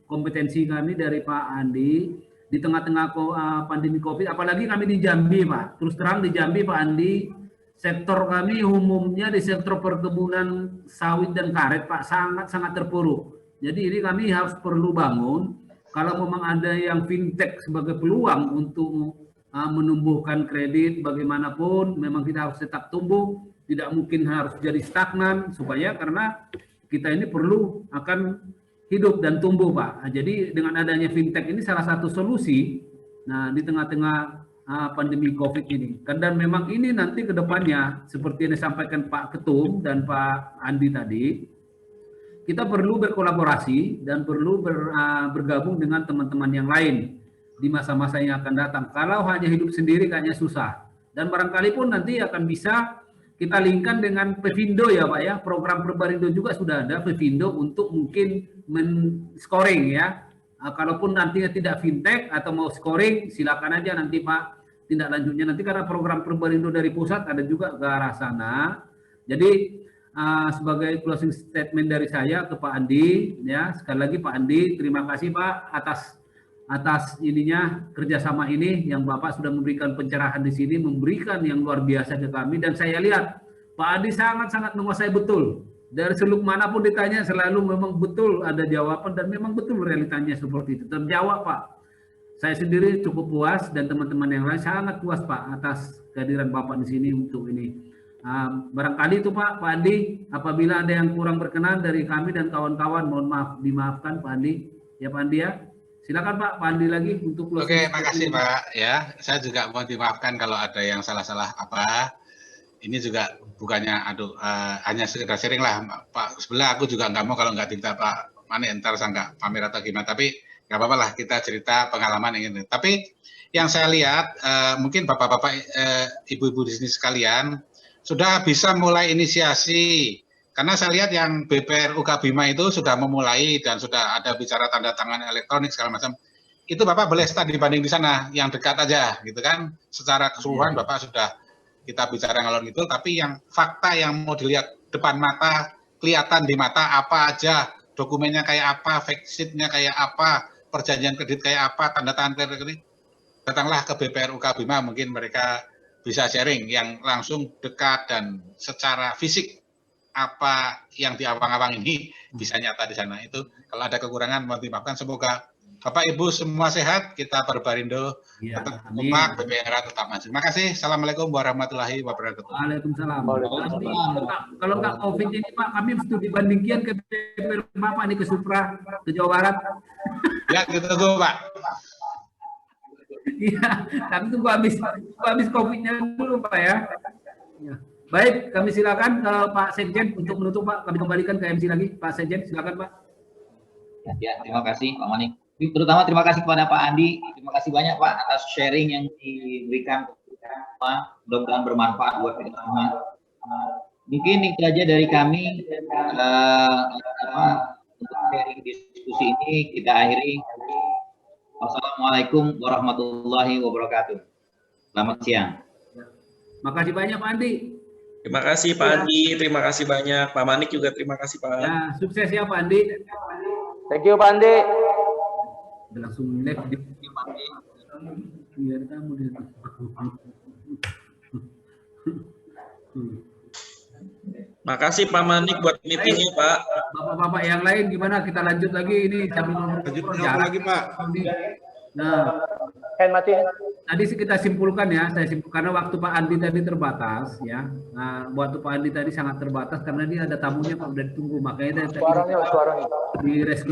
kompetensi kami dari Pak Andi di tengah-tengah pandemi Covid, apalagi kami di Jambi Pak. Terus terang di Jambi Pak Andi, sektor kami umumnya di sektor perkebunan sawit dan karet Pak sangat terpuruk. Jadi ini kami harus perlu bangun kalau memang ada yang fintech sebagai peluang untuk menumbuhkan kredit bagaimanapun memang kita harus tetap tumbuh, tidak mungkin harus jadi stagnan supaya karena kita ini perlu akan hidup dan tumbuh Pak. Nah, jadi dengan adanya fintech ini salah satu solusi nah di tengah-tengah pandemi COVID ini. Dan memang ini nanti ke depannya seperti yang disampaikan Pak Ketum dan Pak Andi tadi, kita perlu berkolaborasi dan perlu bergabung dengan teman-teman yang lain di masa-masa yang akan datang. Kalau hanya hidup sendiri kayaknya susah. Dan barangkali pun nanti akan bisa kita linkkan dengan Pevindo ya Pak ya. Program Perbarindo juga sudah ada Pevindo untuk mungkin men-scoring ya. Kalaupun nantinya tidak fintech atau mau scoring, silakan aja nanti Pak tindak lanjutnya. Nanti karena program Perbarindo dari pusat ada juga ke arah sana. Jadi sebagai closing statement dari saya ke Pak Andi ya, sekali lagi Pak Andi terima kasih Pak atas ininya kerjasama ini yang Bapak sudah memberikan pencerahan di sini, memberikan yang luar biasa ke kami, dan saya lihat Pak Andi sangat-sangat menguasai betul. Dari seluk manapun ditanya selalu memang betul ada jawaban dan memang betul realitanya seperti itu. Terjawab Pak. Saya sendiri cukup puas dan teman-teman yang lain sangat puas Pak atas kehadiran Bapak di sini untuk ini. Barangkali itu Pak Andi, apabila ada yang kurang berkenan dari kami dan kawan-kawan, mohon maaf, dimaafkan Pak Andi. Ya Pak Andi ya. Silakan Pak Andi lagi untuk closing. Oke, makasih Pak. Ya, saya juga mau dimaafkan kalau ada yang salah-salah apa. Ini juga bukannya hanya sekedar sharing lah Pak. Sebelah aku juga nggak mau kalau nggak tinta Pak Mani entar saya nggak pamer atau gimana. Tapi nggak apa-apa lah kita cerita pengalaman ini. Tapi yang saya lihat mungkin bapak-bapak, ibu-ibu di sini sekalian sudah bisa mulai inisiasi. Karena saya lihat yang BPR UK Bima itu sudah memulai dan sudah ada bicara tanda tangan elektronik segala macam. Itu Bapak boleh start dibanding di sana yang dekat aja gitu kan. Secara keseluruhan Bapak sudah kita bicara ngalor gitu, tapi yang fakta yang mau dilihat depan mata, kelihatan di mata apa aja, dokumennya kayak apa, fact sheet-nya kayak apa, perjanjian kredit kayak apa, tanda tangan kredit, datanglah ke BPR UK Bima, mungkin mereka bisa sharing yang langsung dekat dan secara fisik apa yang di awang-awang ini bisa nyata di sana. Itu kalau ada kekurangan mohon dimaafkan. Semoga Bapak Ibu semua sehat, kita Perbarindo Ya, tetap kompak, BPR tetap maju. Terima kasih. Assalamualaikum warahmatullahi wabarakatuh. Waalaikumsalam. Kalau nggak COVID ini Pak, kami mesti dibandingkan ke BPR Bapak nih ke Supra, ke Jawa Barat. Ya, gitu Pak. Iya, tapi tunggu habis COVID-nya dulu Pak ya. Ya. Baik, kami silakan Pak Sekjen untuk menutup Pak. Kami kembalikan ke MC lagi. Pak Sekjen, silakan Pak. Ya, terima kasih Pak Manik. Terutama terima kasih kepada Pak Andi. Terima kasih banyak Pak atas sharing yang diberikan kepada kita semua. Mudah-mudahan bermanfaat buat kita semua. Mungkin itu aja dari kami untuk sharing diskusi ini kita akhiri. Wassalamualaikum warahmatullahi wabarakatuh. Selamat siang. Makasih banyak Pak Andi. Terima kasih Pak Andi, terima kasih banyak. Pak Manik juga terima kasih Pak. Ya, sukses ya Pak Andi. Thank you Pak Andi. Udah langsung live di biar kamu deh. Makasih Pak Manik buat meetingnya Pak. Bapak-bapak yang lain gimana? Kita lanjut lagi ini sambil Lanjut lagi Pak. Nah, Hand mati. tadi kita simpulkan ya, saya simpulkan karena waktu Pak Andi tadi terbatas ya. Nah, waktu Pak Andi tadi sangat terbatas karena dia ada tamunya Pak udah ditunggu, makanya tadi Suaranya. di rescue